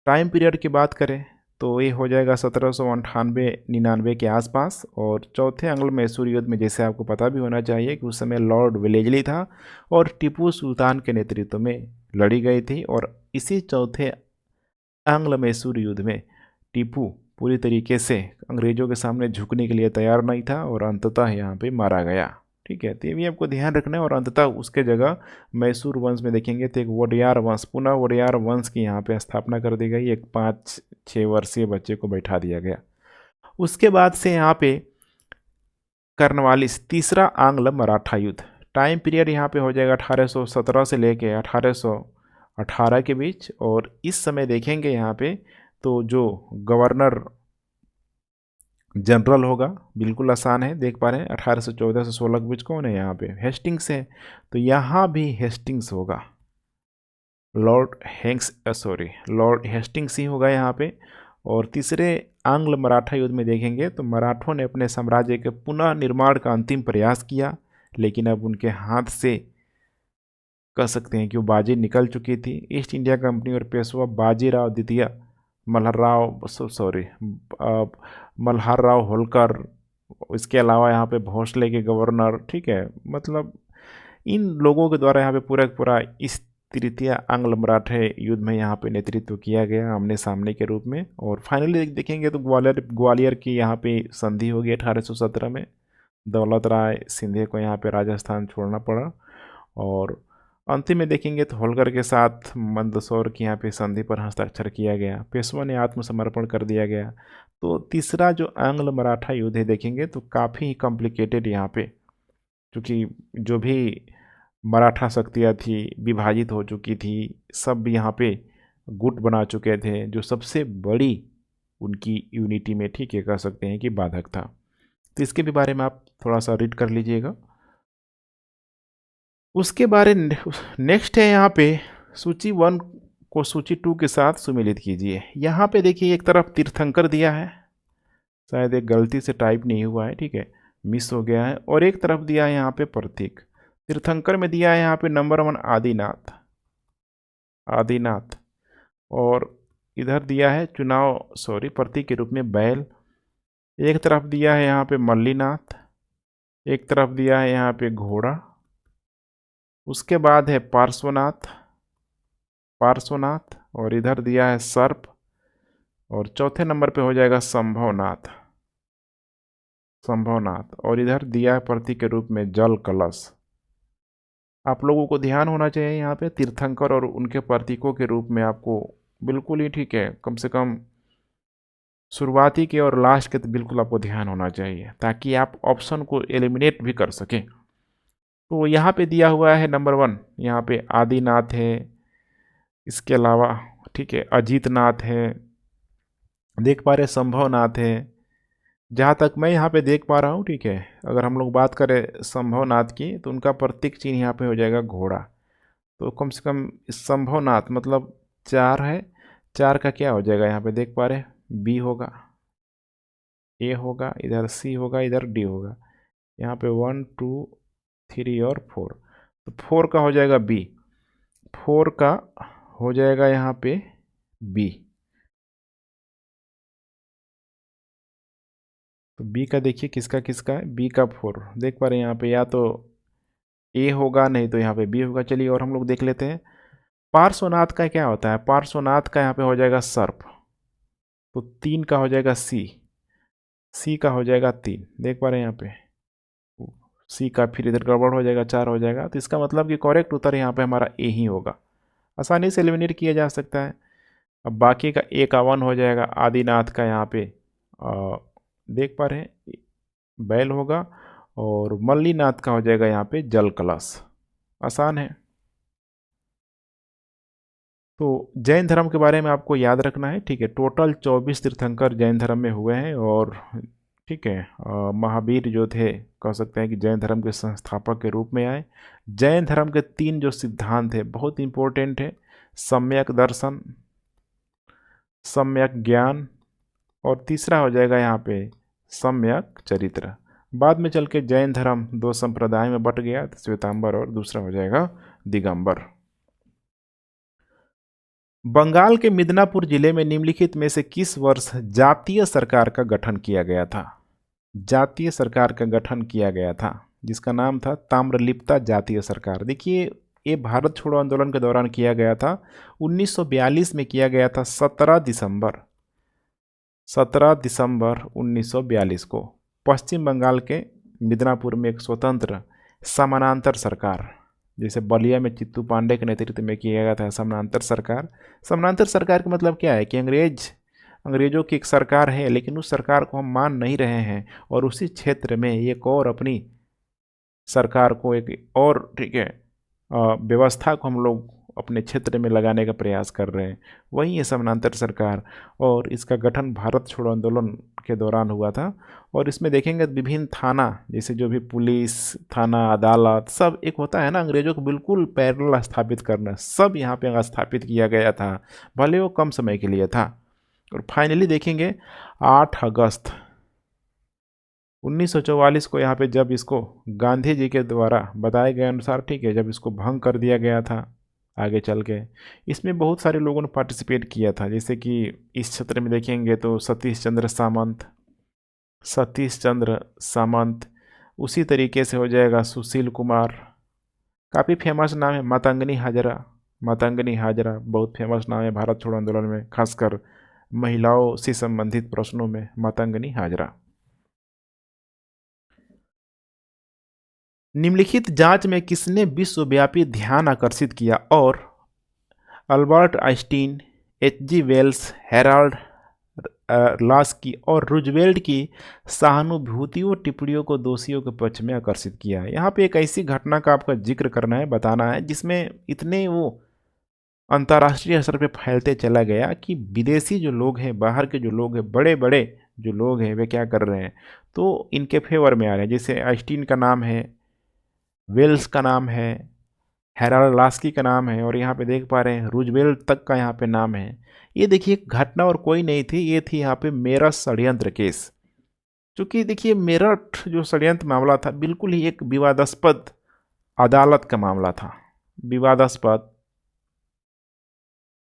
टाइम पीरियड की बात करें तो ये हो जाएगा 1798-99 के आसपास। और चौथे आंग्ल मैसूर युद्ध में, जैसे आपको पता भी होना चाहिए कि उस समय लॉर्ड वेलेजली था और टीपू सुल्तान के नेतृत्व में लड़ी गई थी। और इसी चौथे आंग्ल मैसूर युद्ध में टीपू पूरी तरीके से अंग्रेज़ों के सामने झुकने के लिए तैयार नहीं था और अंततः यहाँ पे मारा गया, ठीक है। तो ये भी आपको ध्यान रखना है। और अंततः उसके जगह मैसूर वंश में देखेंगे तो एक वोडियार वंश, पुनः वोडियार वंश की यहाँ पे स्थापना कर दी गई। एक 5-6 वर्षीय बच्चे को बैठा दिया गया। उसके बाद से यहाँ पे कर्नवालिस, तीसरा आंग्ल मराठा युद्ध। टाइम पीरियड यहाँ पे हो जाएगा 1817 से लेके 1818 के बीच। और इस समय देखेंगे यहाँ पे तो जो गवर्नर जनरल होगा, बिल्कुल आसान है, देख पा रहे हैं, 1814 से 16 के बीच कौन है यहाँ पे? हेस्टिंग्स है। तो यहाँ भी हेस्टिंग्स होगा, लॉर्ड हेस्टिंग्स ही होगा यहाँ पे। और तीसरे आंग्ल मराठा युद्ध में देखेंगे तो मराठों ने अपने साम्राज्य के पुनः निर्माण का अंतिम प्रयास किया, लेकिन अब उनके हाथ से कह सकते हैं कि वो बाजी निकल चुकी थी। ईस्ट इंडिया कंपनी और पेशवा बाजीराव द्वितीय, मल्हारराव होलकर, इसके अलावा यहाँ पे भोसले के गवर्नर, ठीक है, मतलब इन लोगों के द्वारा यहाँ पे पूरा इस तृतीय आंग्ल मराठे युद्ध में यहाँ पे नेतृत्व किया गया आमने सामने के रूप में। और फाइनली देखेंगे तो ग्वालियर की यहाँ पे संधि हो गई 1817 में। दौलत राय सिंधिया को यहाँ पे राजस्थान छोड़ना पड़ा। और अंतिम में देखेंगे तो होलकर के साथ मंदसौर की यहाँ पे संधि पर हस्ताक्षर किया गया, पेशवा ने आत्मसमर्पण कर दिया गया। तो तीसरा जो आंग्ल मराठा युद्ध है देखेंगे तो काफ़ी कॉम्प्लिकेटेड यहाँ पे, क्योंकि जो भी मराठा शक्तियाँ थी विभाजित हो चुकी थी, सब यहाँ पे गुट बना चुके थे, जो सबसे बड़ी उनकी यूनिटी में, ठीक है, कह सकते हैं कि बाधक था। तो इसके भी बारे में आप थोड़ा सा रीड कर लीजिएगा। उसके बारे नेक्स्ट है यहाँ पे सूची 1 को सूची 2 के साथ सुमेलित कीजिए। यहाँ पे देखिए एक तरफ तीर्थंकर दिया है, शायद एक गलती से टाइप नहीं हुआ है, ठीक है, मिस हो गया है। और एक तरफ दिया है यहाँ पे प्रतीक। तीर्थंकर में दिया है यहाँ पे नंबर 1 आदिनाथ। और इधर दिया है प्रतीक के रूप में बैल। एक तरफ दिया है यहाँ पे मल्लीनाथ, एक तरफ दिया है यहाँ पे घोड़ा। उसके बाद है पार्श्वनाथ और इधर दिया है सर्प। और चौथे नंबर पे हो जाएगा संभवनाथ। और इधर दिया है प्रतीक के रूप में जल कलश। आप लोगों को ध्यान होना चाहिए यहाँ पे तीर्थंकर और उनके प्रतीकों के रूप में आपको बिल्कुल ही ठीक है, कम से कम शुरुआती के और लास्ट के तो बिल्कुल आपको ध्यान होना चाहिए ताकि आप ऑप्शन को एलिमिनेट भी कर सकें। तो यहाँ पे दिया हुआ है नंबर 1, यहाँ पे आदिनाथ है, इसके अलावा ठीक है अजीतनाथ है, देख पा रहे संभवनाथ है। जहाँ तक मैं यहाँ पे देख पा रहा हूँ ठीक है, अगर हम लोग बात करें संभवनाथ की तो उनका प्रतीक चिन्ह यहाँ पे हो जाएगा घोड़ा। तो कम से कम संभवनाथ मतलब 4 है, 4 का क्या हो जाएगा यहाँ पे देख पा रहे बी होगा, ए होगा, इधर सी होगा, इधर डी होगा। यहाँ पे 1 2 3 और 4, तो 4 का हो जाएगा बी, 4 का हो जाएगा यहाँ पे बी। तो बी का देखिए किसका किसका है, बी का 4 देख पा रहे हैं यहाँ पे, या तो ए होगा नहीं तो यहाँ पे बी होगा। चलिए और हम लोग देख लेते हैं पार्श्वनाथ का क्या होता है। पार्श्वनाथ का यहाँ पे हो जाएगा सर्प, तो 3 का हो जाएगा सी, सी का हो जाएगा 3, देख पा रहे हैं यहाँ पे सी का, फिर इधर गड़बड़ हो जाएगा 4 हो जाएगा। तो इसका मतलब कि करेक्ट उत्तर यहाँ पे हमारा ए ही होगा, आसानी से एलिमिनेट किया जा सकता है। अब बाकी का ए का 1 हो जाएगा, आदिनाथ का यहाँ पे देख पा रहे हैं बैल होगा, और मल्लीनाथ का हो जाएगा यहाँ पे जल कलश, आसान है। तो जैन धर्म के बारे में आपको याद रखना है ठीक है, टोटल 24 तीर्थंकर जैन धर्म में हुए हैं, और ठीक है महावीर जो थे कह सकते हैं कि जैन धर्म के संस्थापक के रूप में आए। जैन धर्म के 3 जो सिद्धांत है बहुत इंपॉर्टेंट है, सम्यक दर्शन, सम्यक ज्ञान, और तीसरा हो जाएगा यहाँ पे सम्यक चरित्र। बाद में चल के जैन धर्म 2 संप्रदाय में बट गया, श्वेतांबर और दूसरा हो जाएगा दिगंबर। बंगाल के मिदनापुर जिले में निम्नलिखित में से किस वर्ष जातीय सरकार का गठन किया गया था। जातीय सरकार का गठन किया गया था जिसका नाम था ताम्रलिप्ता जातीय सरकार। देखिए ये भारत छोड़ो आंदोलन के दौरान किया गया था, 1942 में किया गया था, 17 दिसंबर 1942 को पश्चिम बंगाल के मिदनापुर में एक स्वतंत्र समानांतर सरकार, जैसे बलिया में चित्तू पांडे के नेतृत्व में किया गया था समानांतर सरकार। समानांतर सरकार का मतलब क्या है कि अंग्रेजों की एक सरकार है लेकिन उस सरकार को हम मान नहीं रहे हैं, और उसी क्षेत्र में एक और अपनी सरकार को एक और ठीक है व्यवस्था को हम लोग अपने क्षेत्र में लगाने का प्रयास कर रहे हैं, वही है समानांतर सरकार। और इसका गठन भारत छोड़ो आंदोलन के दौरान हुआ था। और इसमें देखेंगे विभिन्न थाना, जैसे जो भी पुलिस थाना, अदालत, सब एक होता है ना अंग्रेजों को बिल्कुल पैरेलल स्थापित करना, सब यहाँ पे स्थापित किया गया था, भले वो कम समय के लिए था। और फाइनली देखेंगे 8 अगस्त 1944 को यहाँ पे जब इसको गांधी जी के द्वारा बताए गए अनुसार ठीक है जब इसको भंग कर दिया गया था, आगे चल के इसमें बहुत सारे लोगों ने पार्टिसिपेट किया था, जैसे कि इस क्षेत्र में देखेंगे तो सतीश चंद्र सामंत, उसी तरीके से हो जाएगा सुशील कुमार, काफ़ी फेमस नाम है मातंगनी हाजरा बहुत फेमस नाम है भारत छोड़ो आंदोलन में, खासकर महिलाओं से संबंधित प्रश्नों में मातंगनी हाजरा। निम्नलिखित जांच में किसने विश्वव्यापी ध्यान आकर्षित किया और Albert Einstein, H G. Wells, Harold Laski और रूजवेल्ट की सहानुभूतियों टिप्पणियों को दोषियों के पक्ष में आकर्षित किया है। यहाँ पे एक ऐसी घटना का आपका जिक्र करना है, बताना है, जिसमें इतने वो अंतर्राष्ट्रीय स्तर पे फैलते चला गया कि विदेशी जो लोग हैं, बाहर के जो लोग हैं, बड़े बड़े जो लोग हैं वे क्या कर रहे हैं तो इनके फेवर में आ रहे हैं। जैसे आइंस्टीन का नाम है, वेल्स का नाम है, हेराल्ड लास्की का नाम है, और यहाँ पे देख पा रहे हैं रूजवेल्ट तक का यहाँ पे नाम है। ये देखिए घटना और कोई नहीं थी, ये थी यहाँ पे मेरठ षड्यंत्र केस। क्योंकि देखिए मेरठ जो षड्यंत्र मामला था बिल्कुल ही एक विवादास्पद अदालत का मामला था, विवादास्पद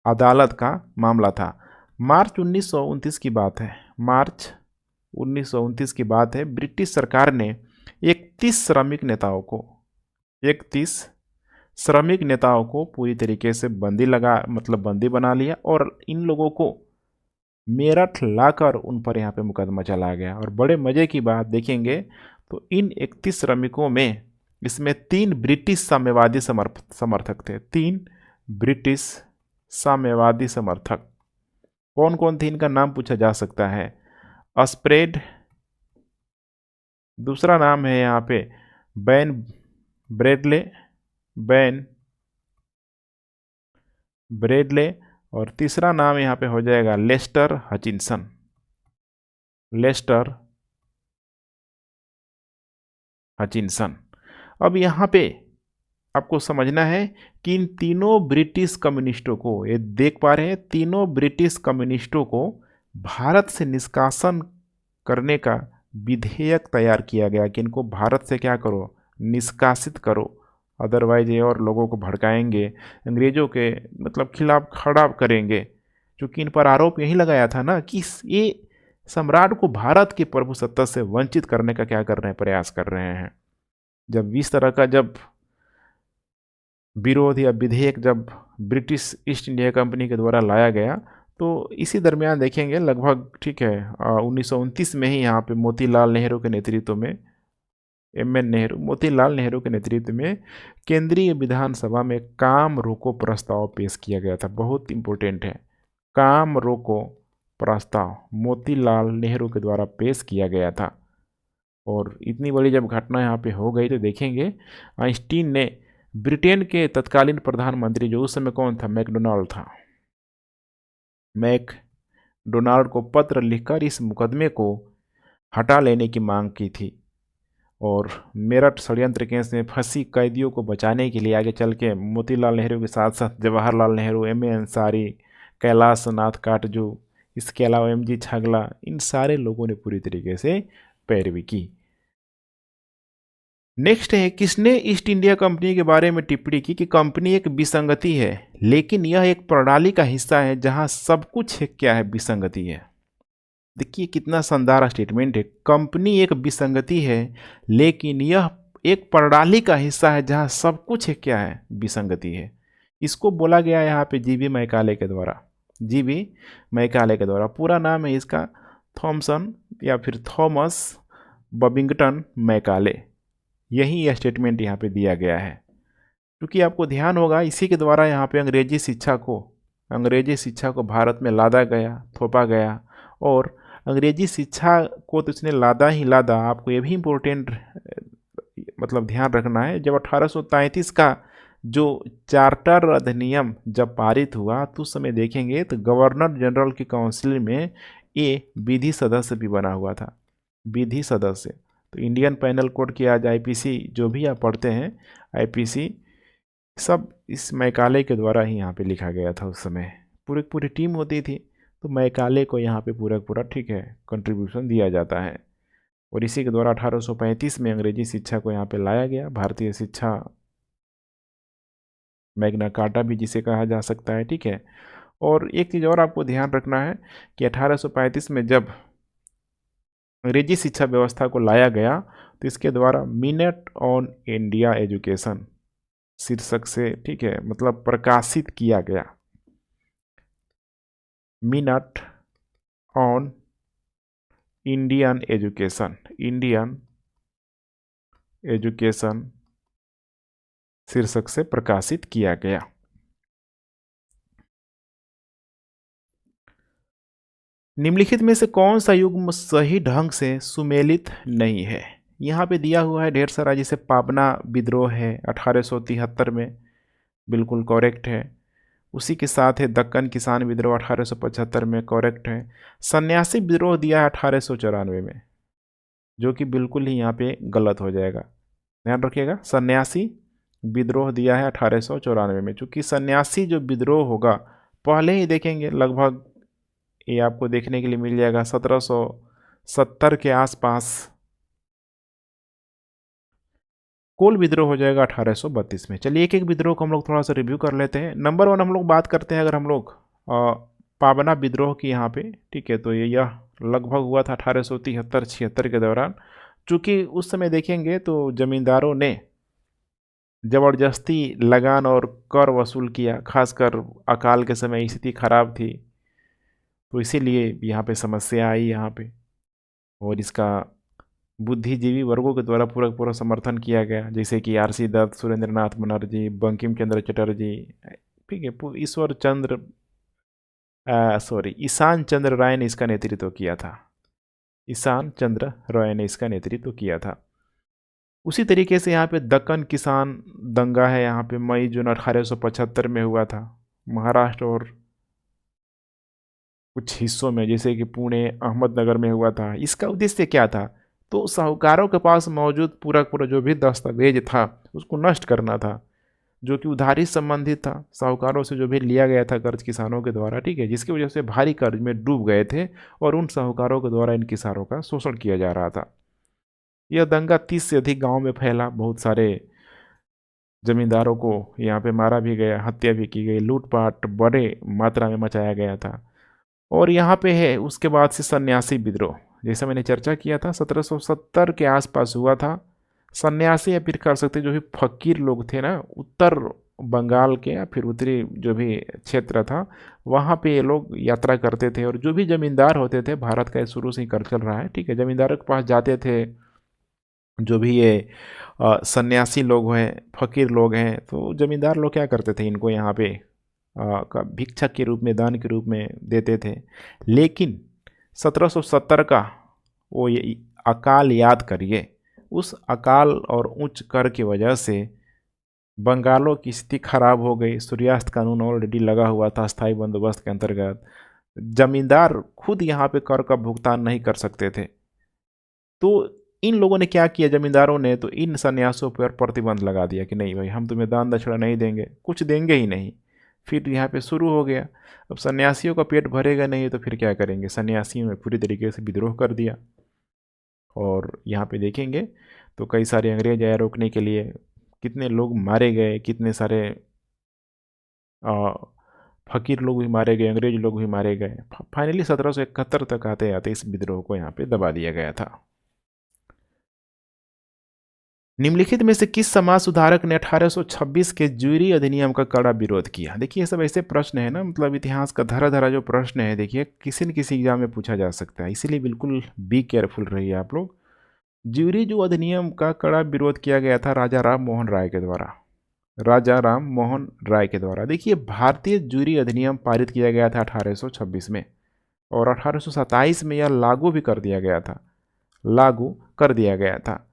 अदालत का मामला था। मार्च 1929 की बात है, मार्च 1929 की बात है, ब्रिटिश सरकार ने 31 श्रमिक नेताओं को पूरी तरीके से बंदी बना लिया, और इन लोगों को मेरठ लाकर उन पर यहाँ पे मुकदमा चला गया। और बड़े मज़े की बात देखेंगे तो इन 31 श्रमिकों में इसमें 3 ब्रिटिश साम्यवादी समर्थक थे, 3 ब्रिटिश साम्यवादी समर्थक, कौन कौन थे इनका नाम पूछा जा सकता है। स्प्रेड, दूसरा नाम है यहाँ पे बैन ब्रेडले, बैन ब्रेडले, और तीसरा नाम यहाँ पे हो जाएगा लेस्टर हचिनसन, लेस्टर हचिनसन। अब यहाँ पे आपको समझना है कि इन तीनों ब्रिटिश कम्युनिस्टों को, ये देख पा रहे हैं, तीनों ब्रिटिश कम्युनिस्टों को भारत से निष्कासन करने का विधेयक तैयार किया गया कि इनको भारत से क्या करो, निष्कासित करो, अदरवाइज ये और लोगों को भड़काएंगे, अंग्रेजों के मतलब खिलाफ खड़ा करेंगे। क्योंकि इन पर आरोप यही लगाया था ना कि ये सम्राट को भारत की प्रभुसत्ता से वंचित करने का क्या कर रहे हैं, प्रयास कर रहे हैं। जब इस तरह का जब विरोध या विधेयक जब ब्रिटिश ईस्ट इंडिया कंपनी के द्वारा लाया गया, तो इसी दरमियान देखेंगे लगभग, ठीक है, 1929 में ही यहाँ पे मोतीलाल नेहरू के नेतृत्व में, एम.एन. नेहरू, मोतीलाल नेहरू के नेतृत्व में केंद्रीय विधानसभा में काम रोको प्रस्ताव पेश किया गया था। बहुत इंपॉर्टेंट है, काम रोको प्रस्ताव मोतीलाल नेहरू के द्वारा पेश किया गया था। और इतनी बड़ी जब घटना यहाँ पे हो गई तो देखेंगे आइंस्टीन ने ब्रिटेन के तत्कालीन प्रधानमंत्री, जो उस समय कौन था, मैकडोनाल्ड था, मैकडोनाल्ड को पत्र लिखकर इस मुकदमे को हटा लेने की मांग की थी। और मेरठ षड्यंत्र केस में फंसी कैदियों को बचाने के लिए आगे चल के मोतीलाल नेहरू के साथ साथ जवाहरलाल नेहरू, एम.ए. अंसारी, कैलाश नाथ काटजू, इसके अलावा एम.जी. छागला, इन सारे लोगों ने पूरी तरीके से पैरवी की। नेक्स्ट है, किसने ईस्ट इंडिया कंपनी के बारे में टिप्पणी की कि कंपनी एक विसंगति है, लेकिन यह एक प्रणाली का हिस्सा है जहां सब कुछ है, क्या है, विसंगति है। देखिए कितना शानदार स्टेटमेंट है, कंपनी एक विसंगति है लेकिन यह एक प्रणाली का हिस्सा है जहां सब कुछ है, क्या है, विसंगति है। इसको बोला गया यहाँ पे जी.बी. मैकाले के द्वारा, जी.बी. मैकाले के द्वारा। पूरा नाम है इसका थॉमसन या फिर थॉमस बबिंगटन मैकाले। यही यह स्टेटमेंट यहाँ पे दिया गया है। क्योंकि आपको ध्यान होगा इसी के द्वारा यहाँ पे अंग्रेजी शिक्षा को भारत में लादा गया, थोपा गया। और अंग्रेजी शिक्षा को तो इसने लादा ही लादा। आपको ये भी इम्पोर्टेंट मतलब ध्यान रखना है, जब 1833 का जो चार्टर अधिनियम जब पारित हुआ तो उस समय देखेंगे तो गवर्नर जनरल की काउंसिल में ये विधि सदस्य भी बना हुआ था, विधि सदस्य। तो इंडियन पैनल कोड की आज आईपीसी जो भी आप पढ़ते हैं, आईपीसी सब इस मैकाले के द्वारा ही यहाँ पे लिखा गया था। उस समय पूरी टीम होती थी, तो मैकाले को यहाँ पे पूरा ठीक है कंट्रीब्यूशन दिया जाता है। और इसी के द्वारा 1835 में अंग्रेजी शिक्षा को यहाँ पे लाया गया। भारतीय शिक्षा मैग्ना कार्टा भी जिसे कहा जा सकता है, ठीक है। और एक चीज़ और आपको ध्यान रखना है कि 1835 में जब अंग्रेजी शिक्षा व्यवस्था को लाया गया तो इसके द्वारा मिनट ऑन इंडिया एजुकेशन शीर्षक से, ठीक है, मतलब प्रकाशित किया गया, minute on Indian education, Indian education शीर्षक से प्रकाशित किया गया। निम्नलिखित में से कौन सा युग्म सही ढंग से सुमेलित नहीं है। यहाँ पे दिया हुआ है ढेर सारा, जैसे पाबना विद्रोह है 1873 में, बिल्कुल करेक्ट है। उसी के साथ है दक्कन किसान विद्रोह 1875 में, करेक्ट है। सन्यासी विद्रोह दिया है 1894 में, जो कि बिल्कुल ही यहाँ पे गलत हो जाएगा, ध्यान रखिएगा। सन्यासी विद्रोह दिया है 1894 में, चूँकि सन्यासी जो विद्रोह होगा पहले ही देखेंगे लगभग ये आपको देखने के लिए मिल जाएगा 1770 के आसपास। कोल विद्रोह हो जाएगा 1832 में। चलिए एक एक विद्रोह को हम लोग थोड़ा सा रिव्यू कर लेते हैं। नंबर 1 हम लोग बात करते हैं, अगर हम लोग पाबना विद्रोह की यहाँ पे, ठीक है, तो यह लगभग हुआ था 1873-76 के दौरान। चूँकि उस समय देखेंगे तो जमींदारों ने ज़बरदस्ती लगान और कर वसूल किया, खासकर अकाल के समय स्थिति खराब थी, तो इसीलिए यहाँ पे समस्या आई यहाँ पे। और इसका बुद्धिजीवी वर्गों के द्वारा पूरा समर्थन किया गया, जैसे कि आर.सी. दत्त, सुरेंद्र नाथ बनर्जी, बंकिम चंद्र चटर्जी, ठीक है, ईश्वर चंद्र सॉरी, ईशान चंद्र राय ने इसका नेतृत्व किया था। ईशान चंद्र राय ने इसका नेतृत्व किया था। उसी तरीके से यहाँ पे दक्कन किसान दंगा है, यहाँ पे मई जून 1875 में हुआ था। महाराष्ट्र और कुछ हिस्सों में जैसे कि पुणे, अहमदनगर में हुआ था। इसका उद्देश्य क्या था? तो साहूकारों के पास मौजूद पूरा पूरा जो भी दस्तावेज था उसको नष्ट करना था, जो कि उधारी संबंधित था। साहूकारों से जो भी लिया गया था कर्ज किसानों के द्वारा, ठीक है, जिसकी वजह से भारी कर्ज में डूब गए थे और उन साहूकारों के द्वारा इन किसानों का शोषण किया जा रहा था। यह दंगा 30 से अधिक गांव में फैला। बहुत सारे जमींदारों को यहाँ पे मारा भी गया, हत्या भी की गई, लूटपाट बड़े मात्रा में मचाया गया था। और यहाँ पे है उसके बाद से सन्यासी विद्रोह, जैसा मैंने चर्चा किया था 1770 के आसपास हुआ था। सन्यासी या फिर कह सकते जो भी फकीर लोग थे ना, उत्तर बंगाल के या फिर उत्तरी जो भी क्षेत्र था, वहाँ पे ये लोग यात्रा करते थे। और जो भी जमींदार होते थे, भारत का ये शुरू से ही कर चल रहा है, ठीक है, जमींदारों के पास जाते थे। जो भी ये सन्यासी लोग हैं, फकीर लोग हैं, तो जमींदार लोग क्या करते थे, इनको यहाँ पे का भिक्षक के रूप में, दान के रूप में देते थे। लेकिन 1770 का वो ये अकाल याद करिए। उस अकाल और उच्च कर की वजह से बंगालों की स्थिति खराब हो गई। सूर्यास्त कानून ऑलरेडी लगा हुआ था स्थायी बंदोबस्त के अंतर्गत। जमींदार खुद यहाँ पे कर का भुगतान नहीं कर सकते थे। तो इन लोगों ने क्या किया, जमींदारों ने तो इन सन्यासियों पर प्रतिबंध लगा दिया कि नहीं भाई, हम तुम्हें दान दक्षिणा नहीं देंगे, कुछ देंगे ही नहीं। फिर यहाँ पे शुरू हो गया। अब सन्यासियों का पेट भरेगा नहीं तो फिर क्या करेंगे, सन्यासियों ने पूरी तरीके से विद्रोह कर दिया। और यहाँ पे देखेंगे तो कई सारे अंग्रेज आए रोकने के लिए, कितने लोग मारे गए, कितने सारे आ, फकीर लोग भी मारे गए, अंग्रेज लोग भी मारे गए। फाइनली 1771 तक आते आते इस विद्रोह को यहाँ पे दबा दिया गया था। निम्नलिखित में से किस समाज सुधारक ने 1826 के ज्यूरी अधिनियम का कड़ा विरोध किया? देखिए, ये सब ऐसे प्रश्न है ना, मतलब इतिहास का धरा धरा जो प्रश्न है, देखिए किसी न किसी एग्जाम में पूछा जा सकता है, इसीलिए बिल्कुल बी केयरफुल रहिए आप लोग। ज्यूरी जो अधिनियम का कड़ा विरोध किया गया था राजा राम मोहन राय के द्वारा। राजा राम मोहन राय के द्वारा। देखिए, भारतीय ज्यूरी अधिनियम पारित किया गया था 1826 में, और 1827 में यह लागू भी कर दिया गया था, लागू कर दिया गया था।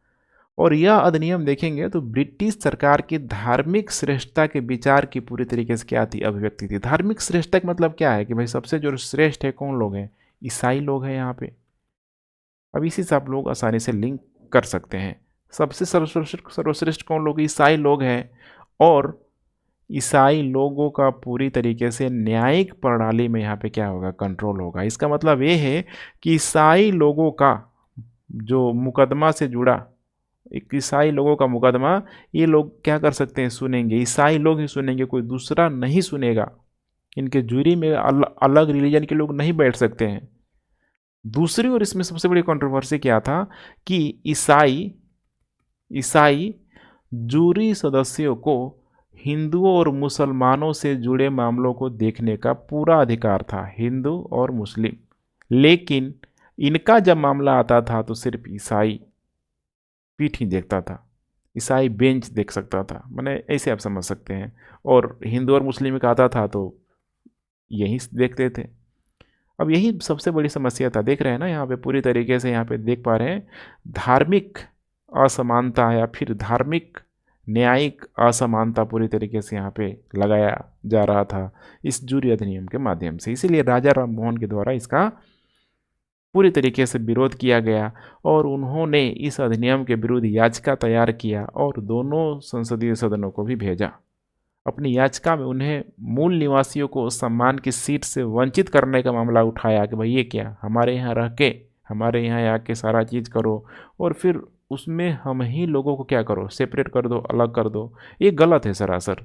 और यह अधिनियम देखेंगे तो ब्रिटिश सरकार की धार्मिक श्रेष्ठता के विचार की पूरी तरीके से क्या थी, अभिव्यक्ति थी। धार्मिक श्रेष्ठता का मतलब क्या है कि भाई सबसे जो श्रेष्ठ है कौन लोग हैं, ईसाई लोग हैं यहाँ पे। अब इसी से आप लोग आसानी से लिंक कर सकते हैं। सबसे सर्वश्रेष्ठ कौन लोग, ईसाई लोग हैं। और ईसाई लोगों का पूरी तरीके से न्यायिक प्रणाली में यहाँ पे क्या होगा, कंट्रोल होगा। इसका मतलब ये है कि ईसाई लोगों का जो मुकदमा से जुड़ा, एक ईसाई लोगों का मुकदमा ये लोग क्या कर सकते हैं, सुनेंगे, ईसाई लोग ही सुनेंगे, कोई दूसरा नहीं सुनेगा। इनके जूरी में अलग रिलीजन के लोग नहीं बैठ सकते हैं। दूसरी ओर इसमें सबसे बड़ी कंट्रोवर्सी क्या था कि ईसाई ईसाई जूरी सदस्यों को हिंदुओं और मुसलमानों से जुड़े मामलों को देखने का पूरा अधिकार था, हिंदू और मुस्लिम। लेकिन इनका जब मामला आता था तो सिर्फ ईसाई पीठ ही देखता था, ईसाई बेंच देख सकता था, मैंने ऐसे आप समझ सकते हैं। और हिंदू और मुस्लिम का आता था तो यही देखते थे। अब यही सबसे बड़ी समस्या था। देख रहे हैं ना यहाँ पे, पूरी तरीके से यहाँ पे देख पा रहे हैं धार्मिक असमानता या फिर धार्मिक न्यायिक असमानता पूरी तरीके से यहाँ पे लगाया जा रहा था इस जूरी अधिनियम के माध्यम से। इसीलिए राजा राम मोहन के द्वारा इसका पूरी तरीके से विरोध किया गया और उन्होंने इस अधिनियम के विरुद्ध याचिका तैयार किया और दोनों संसदीय सदनों को भी भेजा। अपनी याचिका में उन्हें मूल निवासियों को सम्मान की सीट से वंचित करने का मामला उठाया कि भाई ये क्या, हमारे यहाँ रह के, हमारे यहाँ आके सारा चीज़ करो और फिर उसमें हम ही लोगों को क्या करो, सेपरेट कर दो, अलग कर दो। ये गलत है सरासर।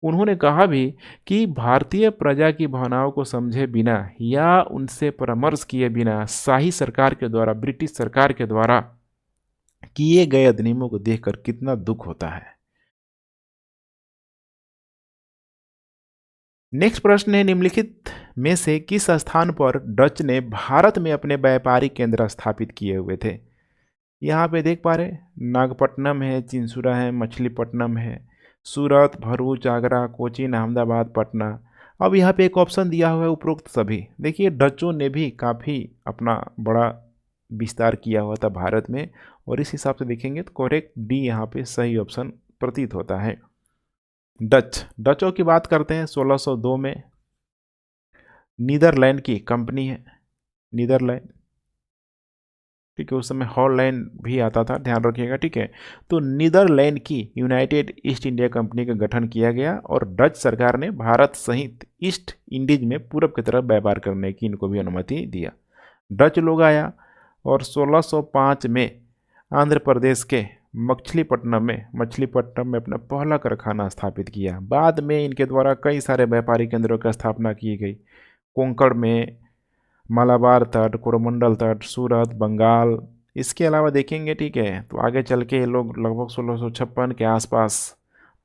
उन्होंने कहा भी कि भारतीय प्रजा की भावनाओं को समझे बिना या उनसे परामर्श किए बिना शाही सरकार के द्वारा, ब्रिटिश सरकार के द्वारा किए गए अधिनियमों को देखकर कितना दुख होता है। नेक्स्ट प्रश्न है, निम्नलिखित में से किस स्थान पर डच ने भारत में अपने व्यापारिक केंद्र स्थापित किए हुए थे? यहाँ पे देख पा रहे, नागपट्टनम है, चिंसुरा है, मछलीपट्टनम है, सूरत, भरूच, आगरा, कोचीन, अहमदाबाद, पटना। अब यहाँ पे एक ऑप्शन दिया हुआ है उपरोक्त सभी। देखिए डचों ने भी काफ़ी अपना बड़ा विस्तार किया हुआ था भारत में, और इस हिसाब से देखेंगे तो करेक्ट डी यहाँ पे सही ऑप्शन प्रतीत होता है। डचों की बात करते हैं। 1602 में नीदरलैंड की कंपनी है, नीदरलैंड, ठीक है, उस समय हॉलैंड भी आता था, ध्यान रखिएगा, ठीक है। तो नीदरलैंड की यूनाइटेड ईस्ट इंडिया कंपनी का गठन किया गया और डच सरकार ने भारत सहित ईस्ट इंडीज में पूरब की तरफ व्यापार करने की इनको भी अनुमति दिया। डच लोग आया और 1605 में आंध्र प्रदेश के मछलीपट्टनम में अपना पहला कारखाना स्थापित किया। बाद में इनके द्वारा कई सारे व्यापारिक केंद्रों की स्थापना की गई, कोंकण में, मालाबार तट, कोरोमंडल तट, सूरत, बंगाल। इसके अलावा देखेंगे, ठीक है, तो आगे चल के ये लोग लगभग 1656 के आसपास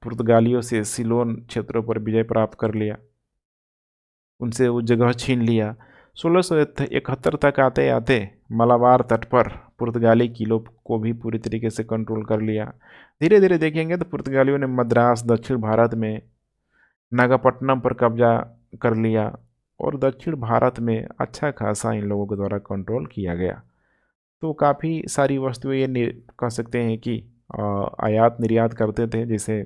पुर्तगालियों से सिलोन क्षेत्रों पर विजय प्राप्त कर लिया, उनसे वो जगह छीन लिया। 1671 तक आते आते मालाबार तट पर पुर्तगाली किलों को भी पूरी तरीके से कंट्रोल कर लिया। धीरे धीरे देखेंगे तो पुर्तगालियों ने मद्रास, दक्षिण भारत में नागापट्टनम पर कब्जा कर लिया और दक्षिण भारत में अच्छा खासा इन लोगों के द्वारा कंट्रोल किया गया। तो काफ़ी सारी वस्तुएं ये कह सकते हैं कि आयात निर्यात करते थे, जैसे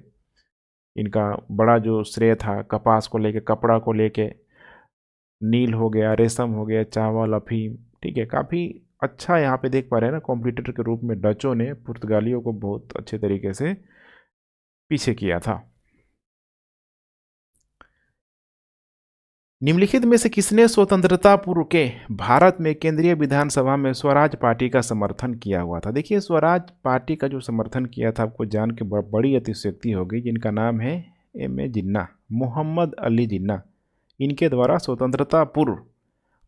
इनका बड़ा जो श्रेय था कपास को लेके, कपड़ा को लेके, नील हो गया, रेशम हो गया, चावल, अफीम, ठीक है। काफ़ी अच्छा यहाँ पे देख पा रहे हैं ना, कॉम्पिटिटर के रूप में डचों ने पुर्तगालियों को बहुत अच्छे तरीके से पीछे किया था। निम्नलिखित में से किसने स्वतंत्रता पूर्व के भारत में केंद्रीय विधानसभा में स्वराज पार्टी का समर्थन किया हुआ था? देखिए स्वराज पार्टी का जो समर्थन किया था, आपको जान के बड़ी अतिशयोक्ति होगी, जिनका नाम है M.A. जिन्ना, मोहम्मद अली जिन्ना। इनके द्वारा स्वतंत्रता पूर्व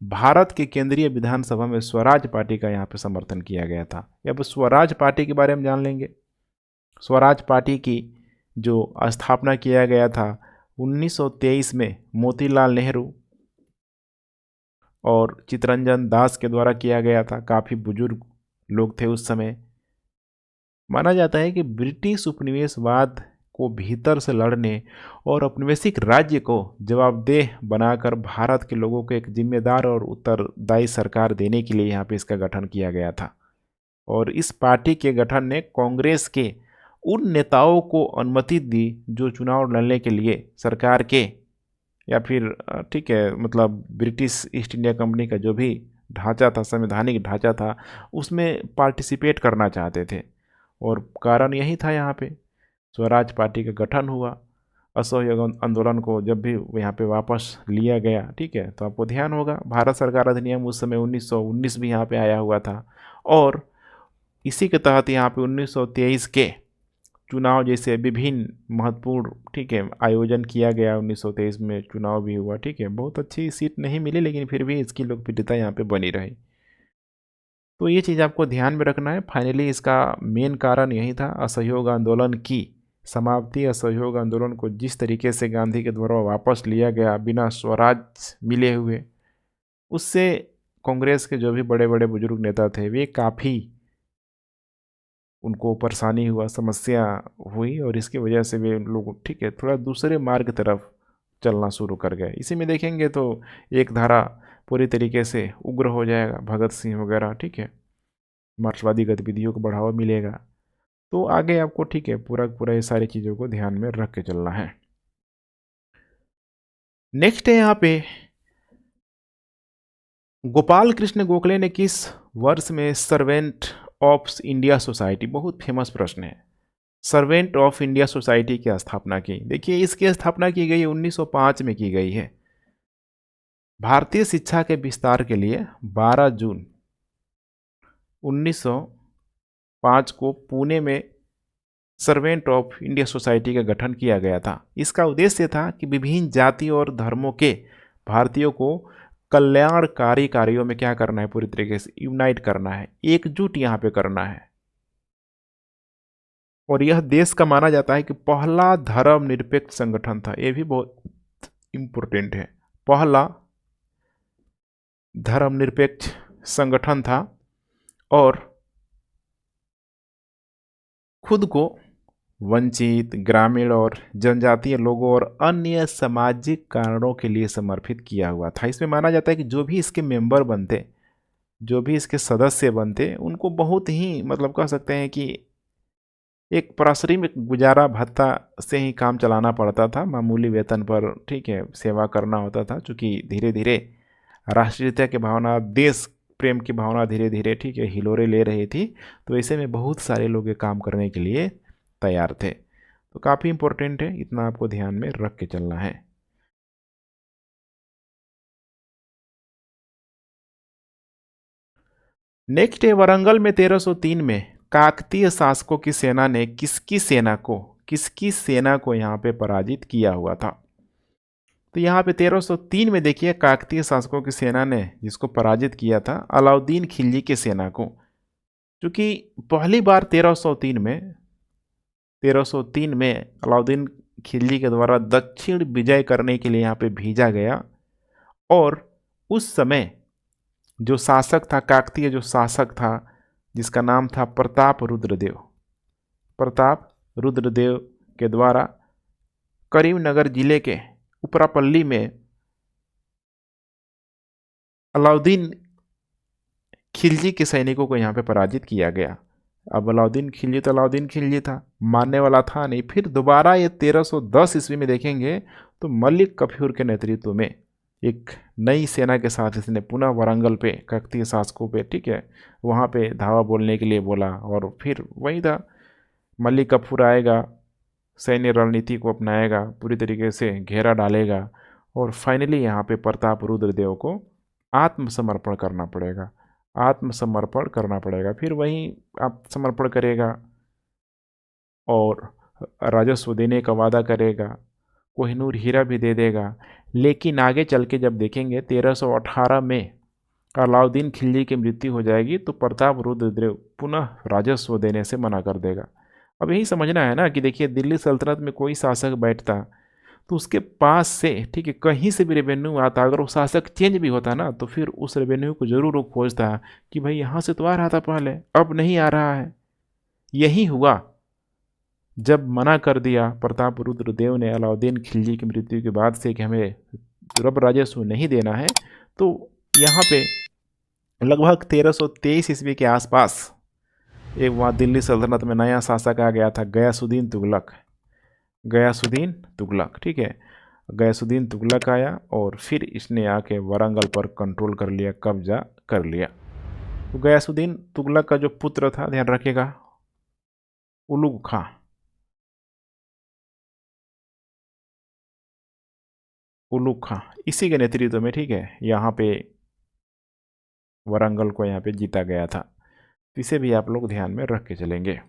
भारत के केंद्रीय विधानसभा में स्वराज पार्टी का यहाँ पे समर्थन किया गया था। अब स्वराज पार्टी के बारे में जान लेंगे। स्वराज पार्टी की जो स्थापना किया गया था 1923 में मोतीलाल नेहरू और चित्तरंजन दास के द्वारा किया गया था। काफ़ी बुजुर्ग लोग थे उस समय। माना जाता है कि ब्रिटिश उपनिवेशवाद को भीतर से लड़ने और औपनिवेशिक राज्य को जवाबदेह बनाकर भारत के लोगों को एक जिम्मेदार और उत्तरदायी सरकार देने के लिए यहाँ पे इसका गठन किया गया था। और इस पार्टी के गठन ने कांग्रेस के उन नेताओं को अनुमति दी जो चुनाव लड़ने के लिए सरकार के या फिर ठीक है, मतलब ब्रिटिश ईस्ट इंडिया कंपनी का जो भी ढांचा था, संवैधानिक ढांचा था, उसमें पार्टिसिपेट करना चाहते थे। और कारण यही था यहाँ पे स्वराज पार्टी का गठन हुआ। असहयोग आंदोलन को जब भी यहाँ पे वापस लिया गया, ठीक है, तो आपको ध्यान होगा भारत सरकार अधिनियम उस समय 1919 भी यहाँ पे आया हुआ था। और इसी के तहत यहाँ पे 1923 के चुनाव जैसे विभिन्न महत्वपूर्ण, ठीक है, आयोजन किया गया। 1923 में चुनाव भी हुआ, ठीक है, बहुत अच्छी सीट नहीं मिली लेकिन फिर भी इसकी लोकप्रियता यहाँ पे बनी रही। तो ये चीज़ आपको ध्यान में रखना है। फाइनली इसका मेन कारण यही था, असहयोग आंदोलन की समाप्ति। असहयोग आंदोलन को जिस तरीके से गांधी के द्वारा वापस लिया गया बिना स्वराज मिले हुए, उससे कांग्रेस के जो भी बड़े बड़े बुजुर्ग नेता थे वे काफ़ी उनको परेशानी हुआ, समस्या हुई, और इसकी वजह से वे लोग, ठीक है, थोड़ा दूसरे मार्ग तरफ चलना शुरू कर गए। इसी में देखेंगे तो एक धारा पूरी तरीके से उग्र हो जाएगा, भगत सिंह वगैरह, ठीक है, मार्क्सवादी गतिविधियों को बढ़ावा मिलेगा। तो आगे आपको, ठीक है, पूरा पूरा ये सारी चीज़ों को ध्यान में रख के चलना है। नेक्स्ट है यहाँ पे गोपाल कृष्ण गोखले ने किस वर्ष में सर्वेंट ऑफ इंडिया सोसाइटी, बहुत फेमस प्रश्न है, सर्वेंट ऑफ इंडिया सोसाइटी की स्थापना की? देखिए इसकी स्थापना की गई 1905 में की गई है। भारतीय शिक्षा के विस्तार के लिए 12 जून 1905 को पुणे में सर्वेंट ऑफ इंडिया सोसाइटी का गठन किया गया था। इसका उद्देश्य था कि विभिन्न जाति और धर्मों के भारतीयों को कल्याणकारी कार्यों में क्या करना है, पूरी तरीके से यूनाइट करना है, एकजुट यहाँ पे करना है। और यह देश का माना जाता है कि पहला धर्मनिरपेक्ष संगठन था। यह भी बहुत इंपॉर्टेंट है, पहला धर्मनिरपेक्ष संगठन था और खुद को वंचित, ग्रामीण और जनजातीय लोगों और अन्य सामाजिक कारणों के लिए समर्पित किया हुआ था। इसमें माना जाता है कि जो भी इसके मेंबर बनते, जो भी इसके सदस्य बनते, उनको बहुत ही मतलब कह सकते हैं कि एक पारिश्रमिक गुजारा भत्ता से ही काम चलाना पड़ता था, मामूली वेतन पर, ठीक है, सेवा करना होता था। चूँकि धीरे धीरे राष्ट्रीयता की भावना, देश प्रेम की भावना धीरे धीरे, ठीक है, हिलोरे ले रही थी, तो ऐसे में बहुत सारे लोग ये काम करने के लिए तैयार थे। तो काफ़ी इम्पोर्टेंट है, इतना आपको ध्यान में रख के चलना है। नेक्स्ट है, वारंगल में 1303 में काकतीय शासकों की सेना ने किसकी सेना को यहाँ पे पराजित किया हुआ था। तो यहाँ पे 1303 में देखिए, काकतीय शासकों की सेना ने जिसको पराजित किया था, अलाउद्दीन खिलजी की सेना को। क्योंकि पहली बार 1303 में अलाउद्दीन खिलजी के द्वारा दक्षिण विजय करने के लिए यहाँ पे भेजा गया। और उस समय जो शासक था, काकतीय जो शासक था, जिसका नाम था प्रताप रुद्रदेव के द्वारा करीमनगर जिले के उपरापल्ली में अलाउद्दीन खिलजी के सैनिकों को यहाँ पे पराजित किया गया। अब अलाउद्दीन खिलजी तो अलाउद्दीन खिलजी था, मानने वाला था नहीं। फिर दोबारा ये 1310 ईस्वी में देखेंगे तो मलिक कफ्यूर के नेतृत्व में एक नई सेना के साथ इसने पुनः वारंगल पे काकतीय शासकों पे, ठीक है, वहाँ पे धावा बोलने के लिए बोला। और फिर वही था, मलिक कफूर आएगा, सैन्य रणनीति को अपनाएगा, पूरी तरीके से घेरा डालेगा, और फाइनली यहाँ पे प्रताप रुद्रदेव को आत्मसमर्पण करना पड़ेगा। फिर वही आत्मसमर्पण करेगा और राजस्व देने का वादा करेगा, कोहिनूर हीरा भी दे देगा। लेकिन आगे चल के जब देखेंगे 1318 में अलाउद्दीन खिलजी की मृत्यु हो जाएगी, तो प्रताप रुद्रदेव पुनः राजस्व देने से मना कर देगा। अब यही समझना है ना कि देखिए, दिल्ली सल्तनत में कोई शासक बैठता तो उसके पास से, ठीक है, कहीं से भी रेवेन्यू आता, अगर वो शासक चेंज भी होता ना, तो फिर उस रेवेन्यू को जरूर वो खोजता कि भाई यहाँ से तो आ रहा था पहले, अब नहीं आ रहा है। यही हुआ जब मना कर दिया प्रताप रुद्रदेव ने अलाउद्दीन खिलजी की मृत्यु के बाद से कि हमें रब राजस्व नहीं देना है। तो यहाँ पे लगभग 1323 ईस्वी के आसपास एक वहाँ दिल्ली सल्तनत में नया शासक आ गया था, गयासुद्दीन तुगलक, ठीक है। गयासुद्दीन तुगलक आया और फिर इसने आके वारंगल पर कंट्रोल कर लिया, कब्जा कर लिया। तो गयासुद्दीन तुगलक का जो पुत्र था, ध्यान रखिएगा, उलुग खां, इसी के नेतृत्व में, ठीक है, यहाँ पे वारंगल को यहाँ पे जीता गया था। इसे भी आप लोग ध्यान में रख के चलेंगे।